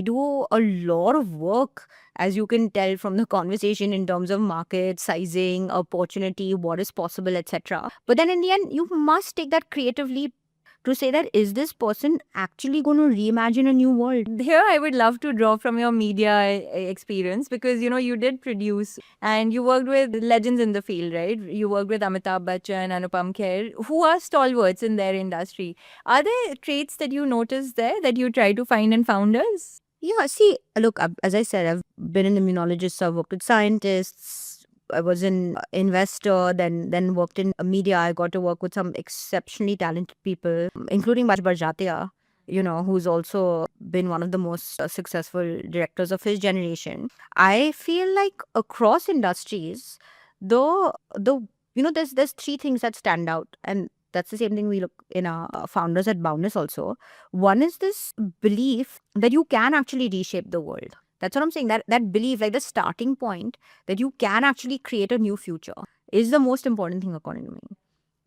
do a lot of work, as you can tell from the conversation, in terms of market sizing, opportunity, what is possible, etc. But then in the end, you must take that creative leap to say that, is this person actually going to reimagine a new world? Here, I would love to draw from your media experience because, you did produce and you worked with legends in the field, right? You worked with Amitabh Bachchan, Anupam Kher, who are stalwarts in their industry. Are there traits that you notice there that you try to find in founders? Yeah, see, look, as I said, I've been an immunologist, so I've worked with scientists. I was an investor, then worked in media. I got to work with some exceptionally talented people, including Baj Barjatia, who's also been one of the most successful directors of his generation. I feel like across industries, the there's three things that stand out, and that's the same thing we look in our founders at Boundless also. One is this belief that you can actually reshape the world. That's what I'm saying. That belief, like the starting point, that you can actually create a new future, is the most important thing according to me.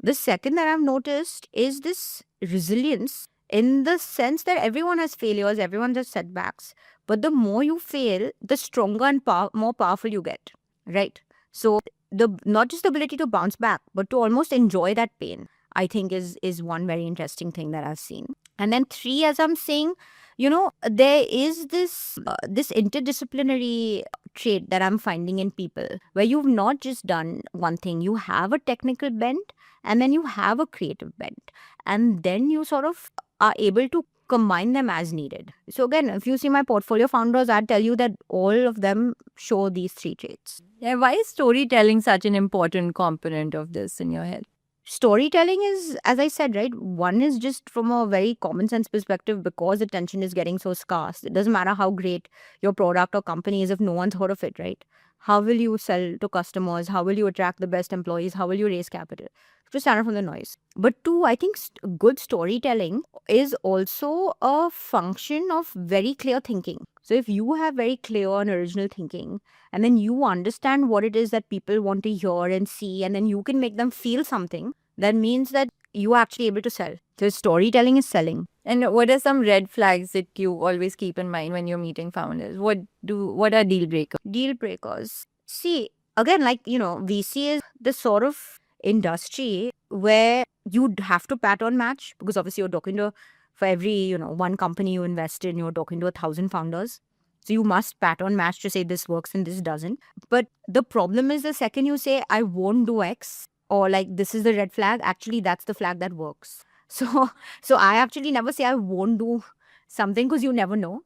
The second that I've noticed is this resilience, in the sense that everyone has failures, everyone has setbacks, but the more you fail, the stronger and more powerful you get, right? So the not just the ability to bounce back, but to almost enjoy that pain, I think is one very interesting thing that I've seen. And then three, as I'm saying, there is this interdisciplinary trait that I'm finding in people, where you've not just done one thing, you have a technical bent, and then you have a creative bent, and then you sort of are able to combine them as needed. So again, if you see my portfolio founders, I'd tell you that all of them show these three traits. Yeah, why is storytelling such an important component of this in your head? Storytelling is, as I said, right, one is just from a very common sense perspective, because attention is getting so scarce. It doesn't matter how great your product or company is if no one's heard of it, right? How will you sell to customers? How will you attract the best employees? How will you raise capital? Just stand out from the noise. But two, I think good storytelling is also a function of very clear thinking. So if you have very clear and original thinking, and then you understand what it is that people want to hear and see, and then you can make them feel something, that means that you are actually able to sell. So storytelling is selling. And what are some red flags that you always keep in mind when you're meeting founders? What are deal breakers? Deal breakers. See, again, VC is the sort of industry where you'd have to pattern match, because obviously you're talking to, for every, one company you invest in, you're talking to 1,000 founders. So you must pattern match to say this works and this doesn't. But the problem is, the second you say, I won't do X, or like this is the red flag, actually that's the flag that works. So I actually never say I won't do something, because you never know.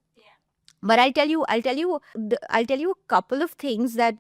But I'll tell you a couple of things that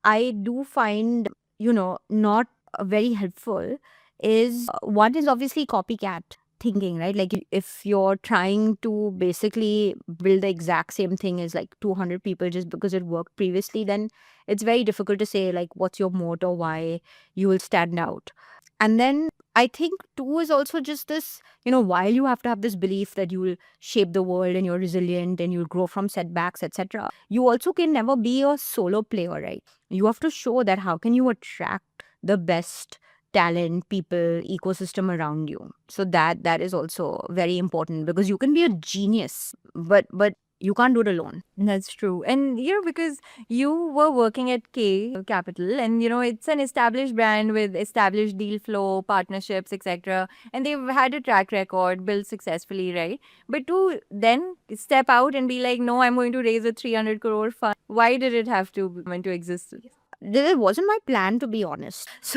I do find, not very helpful. Is one is obviously copycat thinking, right? Like if you're trying to basically build the exact same thing as like 200 people just because it worked previously, then it's very difficult to say like what's your moat or why you will stand out. And then I think two is also just this, while you have to have this belief that you will shape the world and you're resilient and you'll grow from setbacks, etc., you also can never be a solo player, right? You have to show that how can you attract the best talent, people, ecosystem around you. So that is also very important, because you can be a genius, but you can't do it alone. That's true. And because you were working at K Capital, and it's an established brand with established deal flow, partnerships, etc. And they've had a track record built successfully, right? But to then step out and be like, no, I'm going to raise a 300 crore fund. Why did it have to come into existence? It wasn't my plan, to be honest. As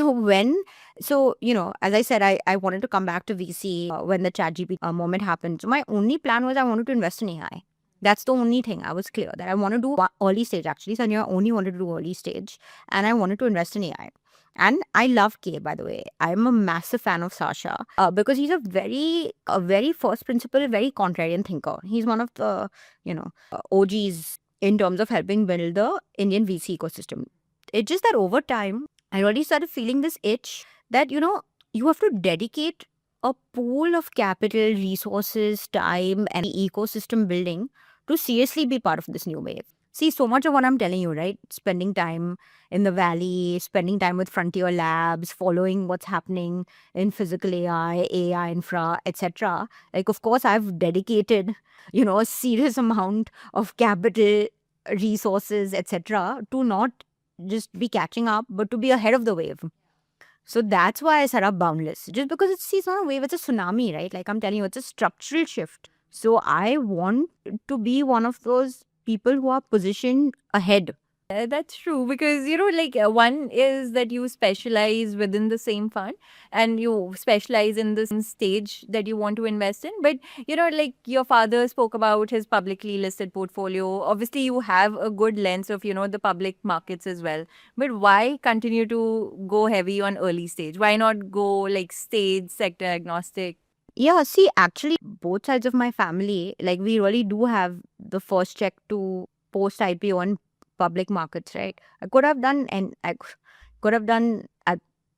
I said, I wanted to come back to VC when the ChatGPT moment happened. So my only plan was I wanted to invest in AI. That's the only thing. I was clear that I want to do early stage, actually. Sanya only wanted to do early stage, and I wanted to invest in AI. And I love K, by the way. I'm a massive fan of Sasha because he's a very first principle, very contrarian thinker. He's one of the, OGs in terms of helping build the Indian VC ecosystem. It's just that over time, I really started feeling this itch that, you have to dedicate a pool of capital, resources, time, and ecosystem building to seriously be part of this new wave. See, so much of what I'm telling you, right? Spending time in the valley, spending time with frontier labs, following what's happening in physical AI infra, etc. Like, of course, I've dedicated, a serious amount of capital, resources, etc. to not just be catching up, but to be ahead of the wave. So that's why I set up Boundless. Just because it's not a wave, it's a tsunami, right? Like I'm telling you, it's a structural shift. So I want to be one of those people who are positioned ahead. That's true, because one is that you specialize within the same fund and you specialize in the stage that you want to invest in. But your father spoke about his publicly listed portfolio. Obviously, you have a good lens of the public markets as well. But why continue to go heavy on early stage? Why not go like stage sector agnostic? Yeah, see, actually, both sides of my family, like we really do have the first check to post IPO on public markets, right? I could have done at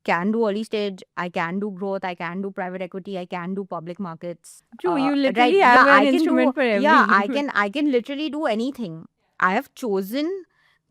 can do early stage, I can do growth, I can do private equity, I can do public markets. True, you Right? literally Yeah, have an I can do. instrument for Yeah, every. I can literally do anything. I have chosen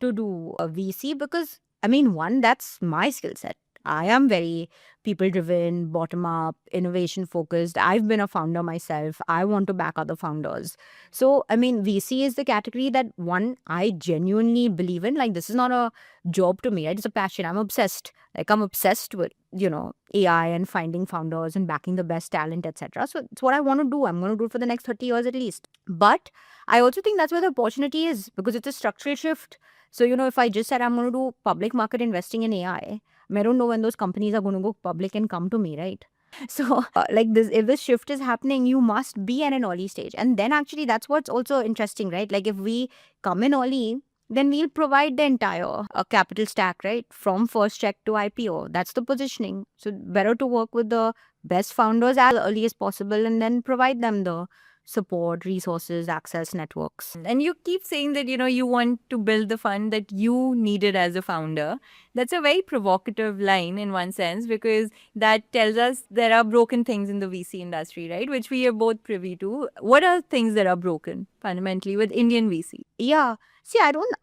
to do a VC because I mean, one, that's my skill set. I am very people driven, bottom up, innovation focused. I've been a founder myself. I want to back other founders. So, I mean, VC is the category that one I genuinely believe in. Like, this is not a job to me, right? It's a passion. I'm obsessed. Like, I'm obsessed with, AI and finding founders and backing the best talent, etc. So, it's what I want to do. I'm going to do it for the next 30 years at least. But I also think that's where the opportunity is because it's a structural shift. So, if I just said I'm going to do public market investing in AI, I don't know when those companies are going to go public and come to me, right? So, like this, if this shift is happening, you must be at an early stage. And then actually, that's what's also interesting, right? Like, if we come in early, then we'll provide the entire capital stack, right? From first check to IPO. That's the positioning. So, better to work with the best founders as early as possible and then provide them the support, resources, access, networks. And you keep saying that, you want to build the fund that you needed as a founder. That's a very provocative line in one sense, because that tells us there are broken things in the VC industry, right? Which we are both privy to. What are things that are broken fundamentally with Indian VC? Yeah. See, I don't,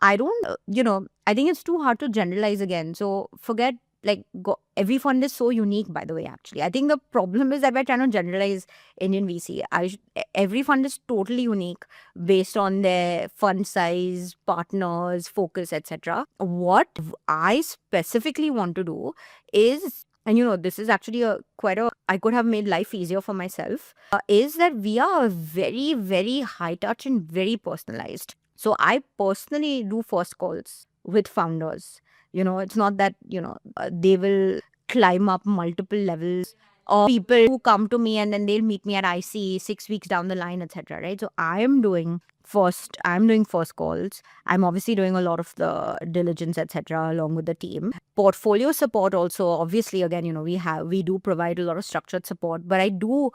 I think it's too hard to generalize again. So forget, every fund is so unique, by the way, actually. I think the problem is that we're trying to generalize Indian VC. Every fund is totally unique based on their fund size, partners, focus, etc. What I specifically want to do is, and this is actually I could have made life easier for myself, is that we are very, very high touch and very personalized. So I personally do first calls with founders. It's not that, they will climb up multiple levels or people who come to me and then they'll meet me at IC 6 weeks down the line, etc. Right? So I'm doing first calls. I'm obviously doing a lot of the diligence, etc., along with the team. Portfolio support also, obviously, again, we do provide a lot of structured support, but I do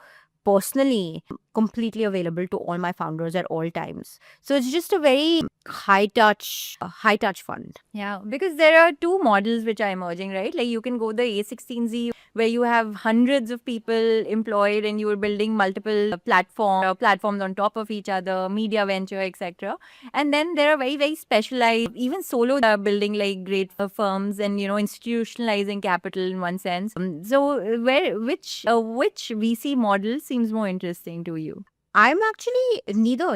personally completely available to all my founders at all times. So it's just a very high touch fund. Yeah, because there are two models which are emerging, right? Like you can go the A16Z where you have hundreds of people employed and you are building multiple platforms on top of each other, media venture, etc. And then there are very, very specialized, even solo building like great firms and, institutionalizing capital in one sense. So which VC model seems more interesting to you? I'm actually neither,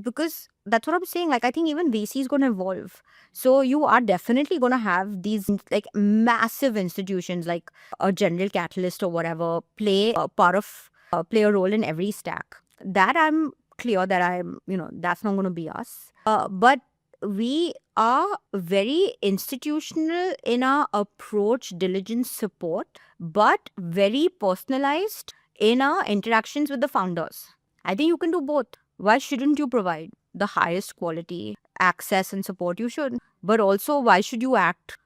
because that's what I'm saying. Like, I think even VC is going to evolve. So you are definitely going to have these like massive institutions like a General Catalyst or whatever play a role in every stack. That I'm clear that that's not going to be us. But we are very institutional in our approach, diligence, support, but very personalized in our interactions with the founders. I think you can do both. Why shouldn't you provide the highest quality access and support? You should. But also, why should you act,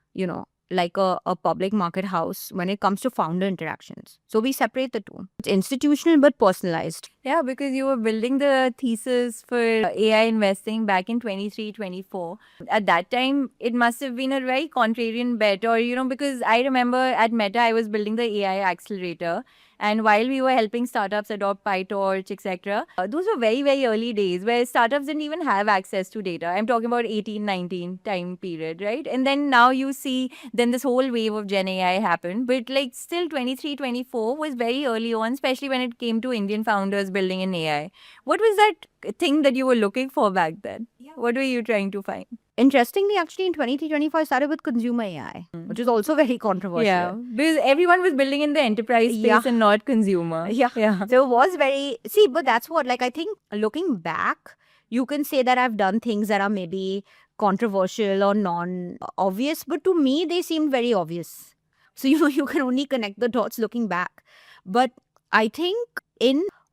like a public market house when it comes to founder interactions? So we separate the two. It's institutional but personalized. Yeah, because you were building the thesis for AI investing back in 23-24. At that time, it must have been a very contrarian bet, or, because I remember at Meta, I was building the AI accelerator. And while we were helping startups adopt PyTorch, etc., those were very, very early days where startups didn't even have access to data. I'm talking about 18, 19 time period, right? And then now you see, then this whole wave of Gen AI happened. But like still 23-24 was very early on, especially when it came to Indian founders building in AI. What was that thing that you were looking for back then? What were you trying to find? Interestingly, actually, in 23-24, I started with consumer AI, which is also very controversial. Yeah, because everyone was building in the enterprise space and not consumer. Yeah. So it was very, but that's what, I think looking back, you can say that I've done things that are maybe controversial or non-obvious, but to me, they seemed very obvious. So, you can only connect the dots looking back. But I think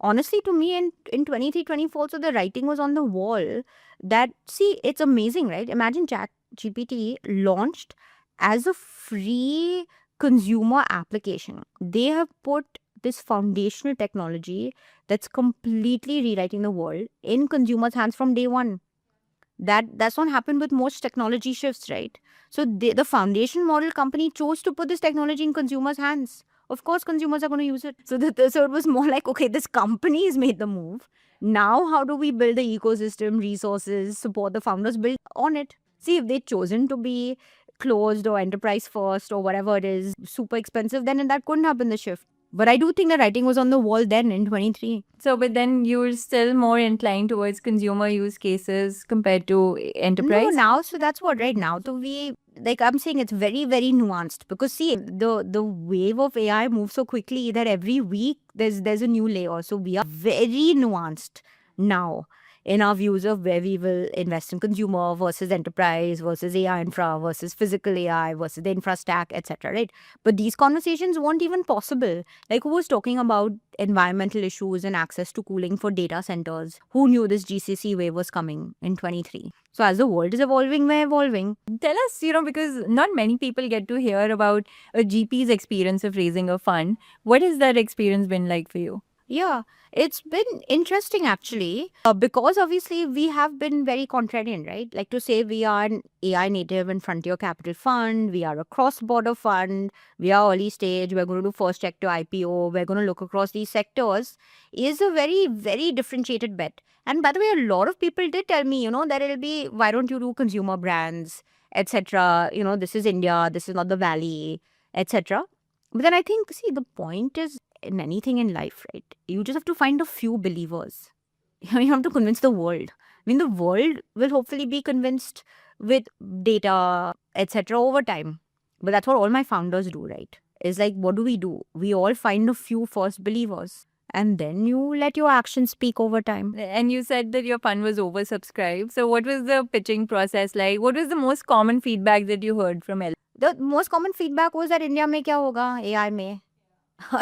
honestly, to me, in 23-24, so the writing was on the wall that, it's amazing, right? Imagine ChatGPT launched as a free consumer application. They have put this foundational technology that's completely rewriting the world in consumers' hands from day one. That's not happened with most technology shifts, right? So the foundation model company chose to put this technology in consumers' hands. Of course, consumers are going to use it. So it was more like, okay, this company has made the move. Now, how do we build the ecosystem, resources, support the founders, build on it? See, if they'd chosen to be closed or enterprise first or whatever it is, super expensive, then that couldn't have been the shift. But I do think the writing was on the wall then in 23. So, but then you're still more inclined towards consumer use cases compared to enterprise? No, now, so that's what, right now. So we, like I'm saying, it's very, very nuanced because see, the wave of AI moves so quickly that every week there's a new layer. So we are very nuanced now in our views of where we will invest in consumer versus enterprise versus AI infra versus physical AI versus the infra stack, etc. Right? But these conversations weren't even possible. Like, who was talking about environmental issues and access to cooling for data centers? Who knew this GCC wave was coming in 23? So as the world is evolving, we're evolving. Tell us, because not many people get to hear about a GP's experience of raising a fund. What has that experience been like for you? Yeah, it's been interesting actually, because obviously we have been very contrarian, right? Like to say we are an AI native and frontier capital fund, we are a cross-border fund, we are early stage, we're going to do first check to IPO, we're going to look across these sectors is a very, very differentiated bet. And by the way, a lot of people did tell me, that it'll be, why don't you do consumer brands, etc. This is India, this is not the Valley, etc. But then I think, see, the point is in anything in life, right? You just have to find a few believers. You have to convince the world. I mean, the world will hopefully be convinced with data, etc. over time. But that's what all my founders do, right? It's like, what do? We all find a few first believers. And then you let your actions speak over time. And you said that your fund was oversubscribed. So, what was the pitching process like? What was the most common feedback that you heard from L? The most common feedback was that India mein kya hoga, AI mein.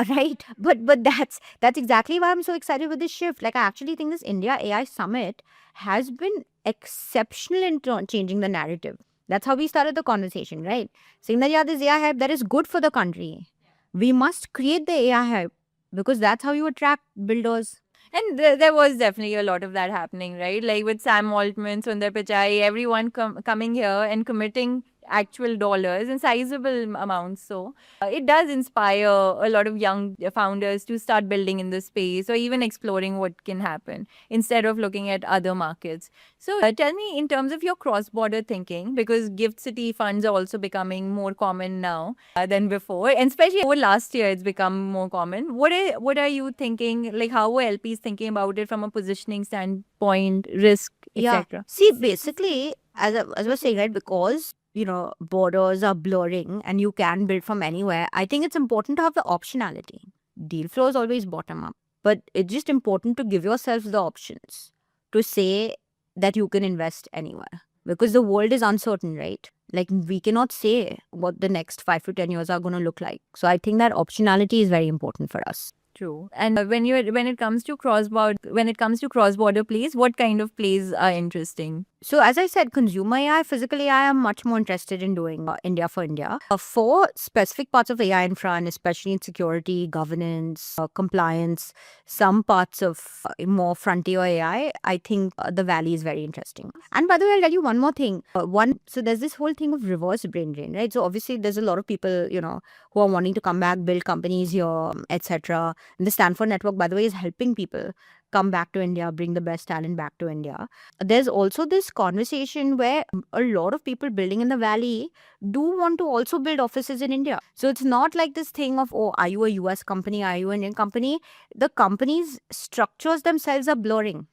Right, but that's exactly why I'm so excited with this shift. Like, I actually think this India AI Summit has been exceptional in changing the narrative. That's how we started the conversation, right? Saying that, yeah, this AI hype that is good for the country. We must create the AI hype because that's how you attract builders. And there was definitely a lot of that happening, right? Like with Sam Altman, Sundar Pichai, everyone coming here and committing actual dollars and sizable amounts. So it does inspire a lot of young founders to start building in this space or even exploring what can happen instead of looking at other markets. So tell me, in terms of your cross-border thinking, because Gift City funds are also becoming more common now than before, and especially over last year, it's become more common. What are you thinking? Like, how are LPs thinking about it from a positioning standpoint, risk, Yeah. etc.? See, basically, as I was saying, right, because borders are blurring and you can build from anywhere, I think it's important to have the optionality. Deal flow is always bottom up, but it's just important to give yourself the options to say that you can invest anywhere because the world is uncertain, right? Like, we cannot say what the next 5 to 10 years are going to look like. So I think that optionality is very important for us. True. And when it comes to cross-border plays, what kind of plays are interesting? So as I said, consumer AI, physical AI, I'm much more interested in doing India for India. For specific parts of AI infra, and especially in security, governance, compliance, some parts of more frontier AI, I think the Valley is very interesting. And by the way, I'll tell you one more thing. So there's this whole thing of reverse brain drain, right? So obviously there's a lot of people, who are wanting to come back, build companies here, etc. And the Stanford Network, by the way, is helping people come back to India, bring the best talent back to India. There's also this conversation where a lot of people building in the Valley do want to also build offices in India. So it's not like this thing of, oh, are you a US company? Are you an Indian company? The companies' structures themselves are blurring.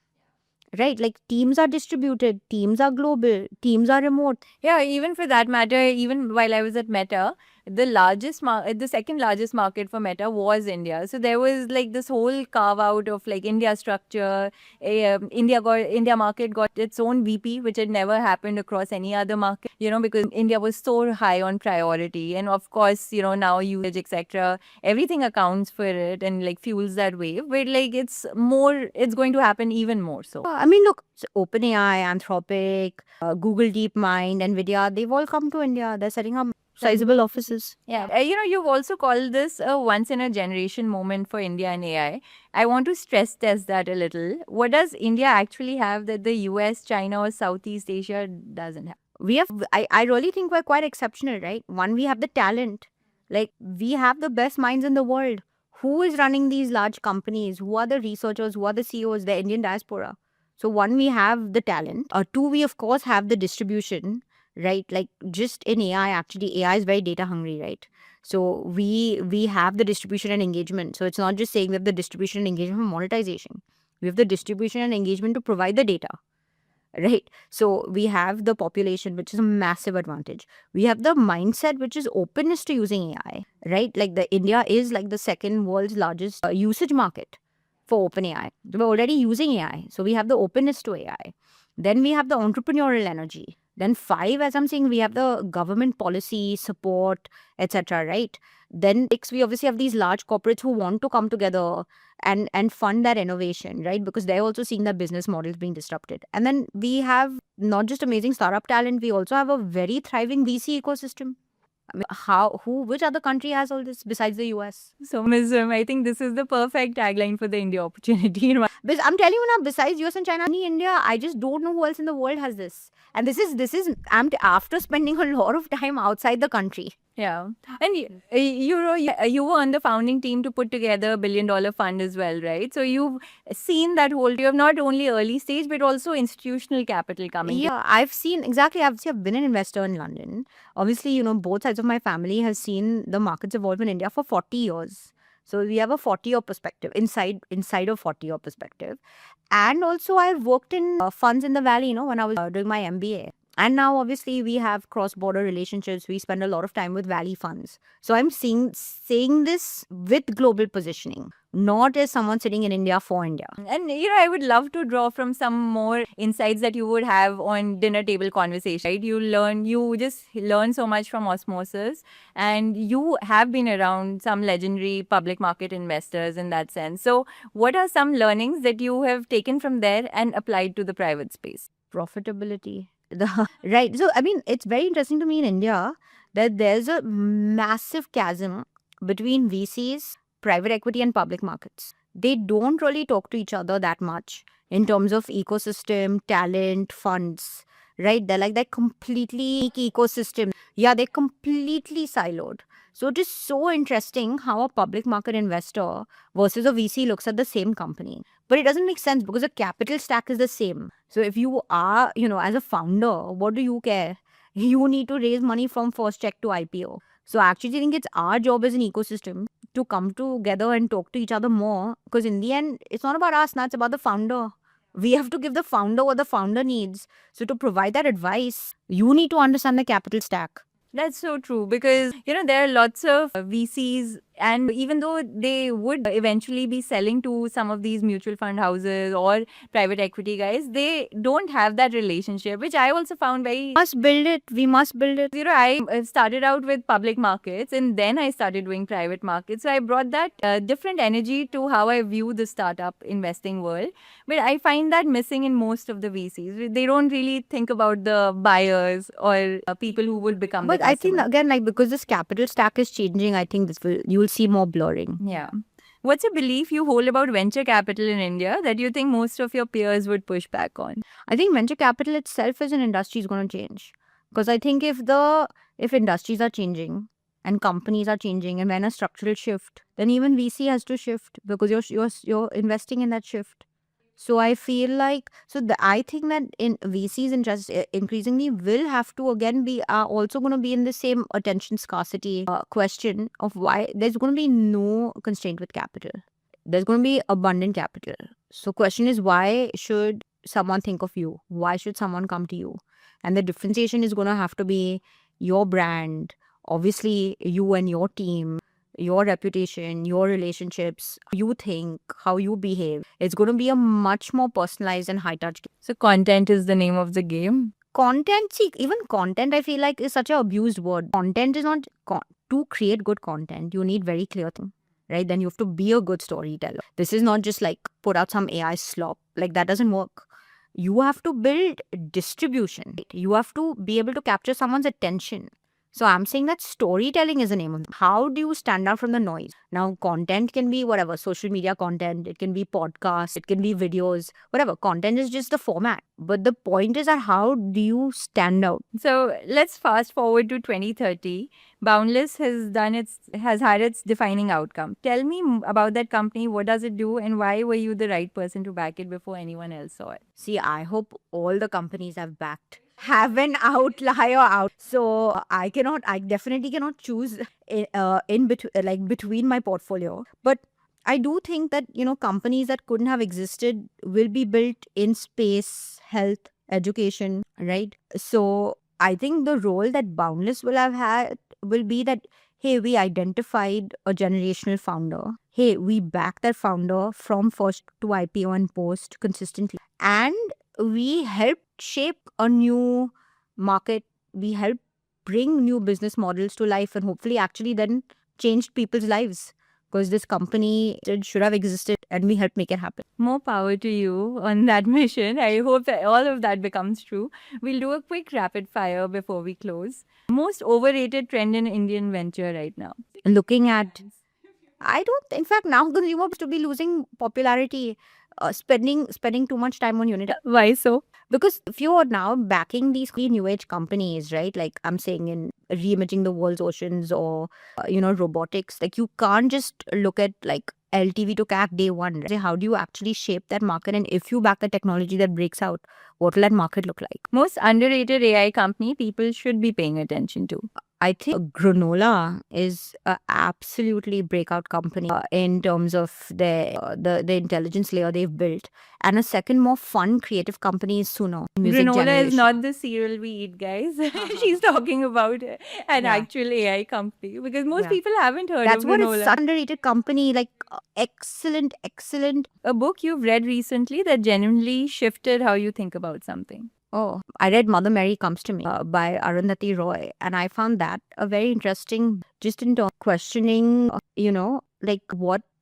Right? Like, teams are distributed, teams are global, teams are remote. Yeah, even for that matter, even while I was at Meta, the second largest market for Meta was India. So there was like this whole carve out of like India structure. India market got its own VP, which had never happened across any other market. Because India was so high on priority, and of course, now usage, etc. Everything accounts for it and like fuels that wave. But like it's going to happen even more so. I mean, look, OpenAI, Anthropic, Google DeepMind, NVIDIA, they've all come to India. They're setting up sizable offices. Yeah, you've also called this a once in a generation moment for India and AI. I want to stress test that a little. What does India actually have that the US, China, or Southeast Asia doesn't have? We have, I really think we're quite exceptional, right? One, we have the talent. Like, we have the best minds in the world. Who is running these large companies? Who are the researchers? Who are the CEOs? The Indian diaspora. So, one, we have the talent. Two, we of course have the distribution, right? Like, just in AI, actually, AI is very data hungry, right? So we have the distribution and engagement. So it's not just saying we have the distribution and engagement for monetization. We have the distribution and engagement to provide the data, right? So we have the population, which is a massive advantage. We have the mindset, which is openness to using AI, right? Like, the India is like the second world's largest usage market for OpenAI. We're already using AI, so we have the openness to AI. Then we have the entrepreneurial energy. Then 5, as I'm saying, we have the government policy support, etc. Right? Then 6, we obviously have these large corporates who want to come together and fund that innovation, right? Because they're also seeing their business models being disrupted. And then we have not just amazing startup talent, we also have a very thriving VC ecosystem. I mean, which other country has all this besides the US? So, Ms. I think this is the perfect tagline for the India opportunity. Because I'm telling you now, besides US and China, only India, I just don't know who else in the world has this. And this is after spending a lot of time outside the country. Yeah. And you were on the founding team to put together a $1 billion fund as well, right? So you've seen that whole, you have not only early stage, but also institutional capital coming. Yeah, I've been an investor in London. Obviously, both sides of my family has seen the markets evolve in India for 40 years. So we have a 40-year perspective, inside a 40-year perspective. And also I've worked in funds in the Valley, when I was doing my MBA. And now, obviously, we have cross-border relationships. We spend a lot of time with Valley funds. So I'm saying this with global positioning, not as someone sitting in India for India. And, I would love to draw from some more insights that you would have on dinner table conversation, right? You just learn so much from osmosis, and you have been around some legendary public market investors in that sense. So what are some learnings that you have taken from there and applied to the private space? Profitability. Right. So, I mean, it's very interesting to me in India that there's a massive chasm between VCs, private equity, and public markets. They don't really talk to each other that much in terms of ecosystem, talent, funds, right? They're like that completely ecosystem. Yeah, they're completely siloed. So it is so interesting how a public market investor versus a VC looks at the same company. But it doesn't make sense because the capital stack is the same. So if you are, as a founder, what do you care? You need to raise money from first check to IPO. So I actually think it's our job as an ecosystem to come together and talk to each other more. Because in the end, it's not about us, now it's about the founder. We have to give the founder what the founder needs. So to provide that advice, you need to understand the capital stack. That's so true because, there are lots of VCs, and even though they would eventually be selling to some of these mutual fund houses or private equity guys, they don't have that relationship, which I also found very... We must build it. I started out with public markets and then I started doing private markets. So I brought that different energy to how I view the startup investing world. But I find that missing in most of the VCs. They don't really think about the buyers or people who will become But the customer. I think, again, because this capital stack is changing, I think you'll see more blurring. Yeah. What's a belief you hold about venture capital in India that you think most of your peers would push back on? I think venture capital itself as an industry is going to change. Because I think if industries are changing and companies are changing and when a structural shift, then even VC has to shift because you're investing in that shift. So I feel like, I think that in VCs interest increasingly will have to again be also going to be in the same attention scarcity question of why there's going to be no constraint with capital. There's going to be abundant capital. So question is, why should someone think of you? Why should someone come to you? And the differentiation is going to have to be your brand, obviously you and your team, your reputation, your relationships, how you think, how you behave. It's going to be a much more personalized and high-touch game. So content is the name of the game. Content, even content I feel like is such an abused word. Content is not... To create good content, you need very clear thing, right? Then you have to be a good storyteller. This is not just like put out some AI slop. Like that doesn't work. You have to build distribution. You have to be able to capture someone's attention. So I'm saying that storytelling is the name of it. How do you stand out from the noise? Now, content can be whatever, social media content, it can be podcasts, it can be videos, whatever. Content is just the format. But the point is that how do you stand out? So let's fast forward to 2030. Boundless has had its defining outcome. Tell me about that company. What does it do, and why were you the right person to back it before anyone else saw it? See, I hope all the companies I've backed have an outlier out. So I definitely cannot choose in between, like between my portfolio. But I do think that, companies that couldn't have existed will be built in space, health, education, right? So I think the role that Boundless will have had will be that, hey, we identified a generational founder. Hey, we back that founder from first to IPO and post consistently. And we helped shape a new market. We helped bring new business models to life and hopefully actually then changed people's lives. Because this company should have existed and we helped make it happen. More power to you on that mission. I hope that all of that becomes true. We'll do a quick rapid fire before we close. Most overrated trend in Indian venture right now. Looking at, in fact, now consumers to be losing popularity, spending too much time on unit. Why so? Because if you are now backing these new age companies, right? Like I'm saying in reimaging the world's oceans or, robotics, like you can't just look at like LTV to CAC day one. Right? How do you actually shape that market? And if you back a technology that breaks out, what will that market look like? Most underrated AI company people should be paying attention to. I think Granola is a absolutely breakout company in terms of the intelligence layer they've built. And a second more fun creative company is Suno. Music Granola generation. is not the cereal we eat, guys. She's talking about an actual AI company because most people haven't heard That's of what Granola. it's such an underrated company. Like excellent. A book you've read recently that genuinely shifted how you think about something. Oh, I read Mother Mary Comes to Me by Arundhati Roy, and I found that a very interesting, just in terms of questioning,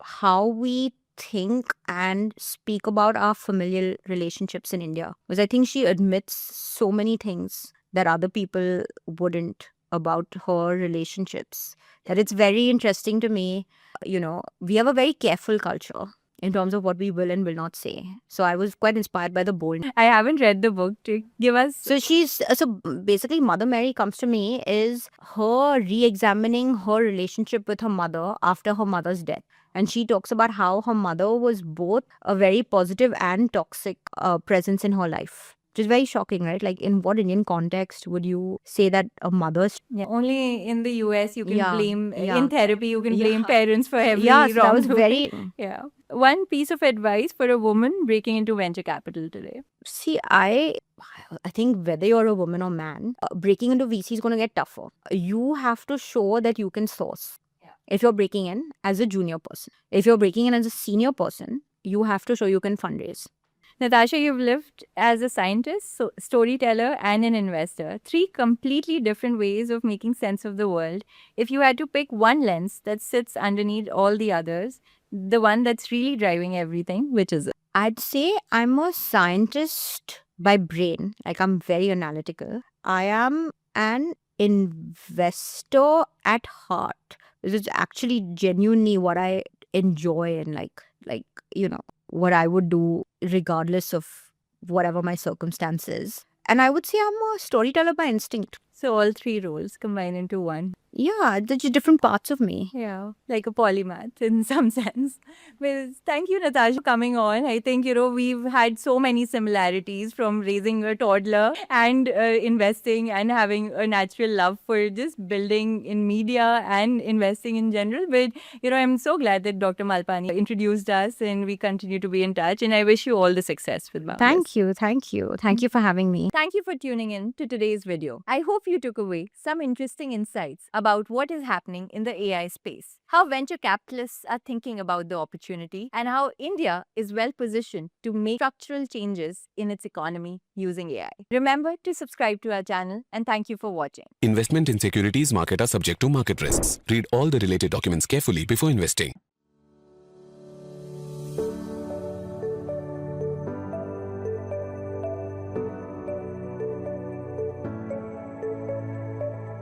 how we think and speak about our familial relationships in India. Because I think she admits so many things that other people wouldn't about her relationships. That it's very interesting to me. We have a very careful culture in terms of what we will and will not say. So I was quite inspired by the bold. I haven't read the book. Give us. So basically Mother Mary Comes to Me is her re-examining her relationship with her mother after her mother's death. And she talks about how her mother was both a very positive and toxic presence in her life. Which is very shocking, right? Like, in what Indian context would you say that a mother's... Yeah, only in the US you can blame, Yeah. in therapy you can blame parents for every Yeah, so that was wrongdoing. very... Yeah. One piece of advice for a woman breaking into venture capital today. See, I think whether you're a woman or man, breaking into VC is going to get tougher. You have to show that you can source. If you're breaking in as a junior person. If you're breaking in as a senior person, you have to show you can fundraise. Natasha, you've lived as a scientist, storyteller, and an investor. 3 completely different ways of making sense of the world. If you had to pick one lens that sits underneath all the others, the one that's really driving everything, which is it? I'd say I'm a scientist by brain. Like, I'm very analytical. I am an investor at heart. This is actually genuinely what I enjoy and what I would do regardless of whatever my circumstances. And I would say I'm a storyteller by instinct. So all 3 roles combine into one. Yeah, they're just different parts of me. Yeah, like a polymath in some sense. Well, thank you, Natasha, for coming on. I think, we've had so many similarities from raising a toddler and investing and having a natural love for just building in media and investing in general. But, I'm so glad that Dr. Malpani introduced us and we continue to be in touch. And I wish you all the success with Boundless. Thank you. Thank you for having me. Thank you for tuning in to today's video. I hope you took away some interesting insights about what is happening in the AI space, how venture capitalists are thinking about the opportunity, and how India is well positioned to make structural changes in its economy using AI. Remember to subscribe to our channel, and thank you for watching. Investment in securities market are subject to market risks. Read all the related documents carefully before investing.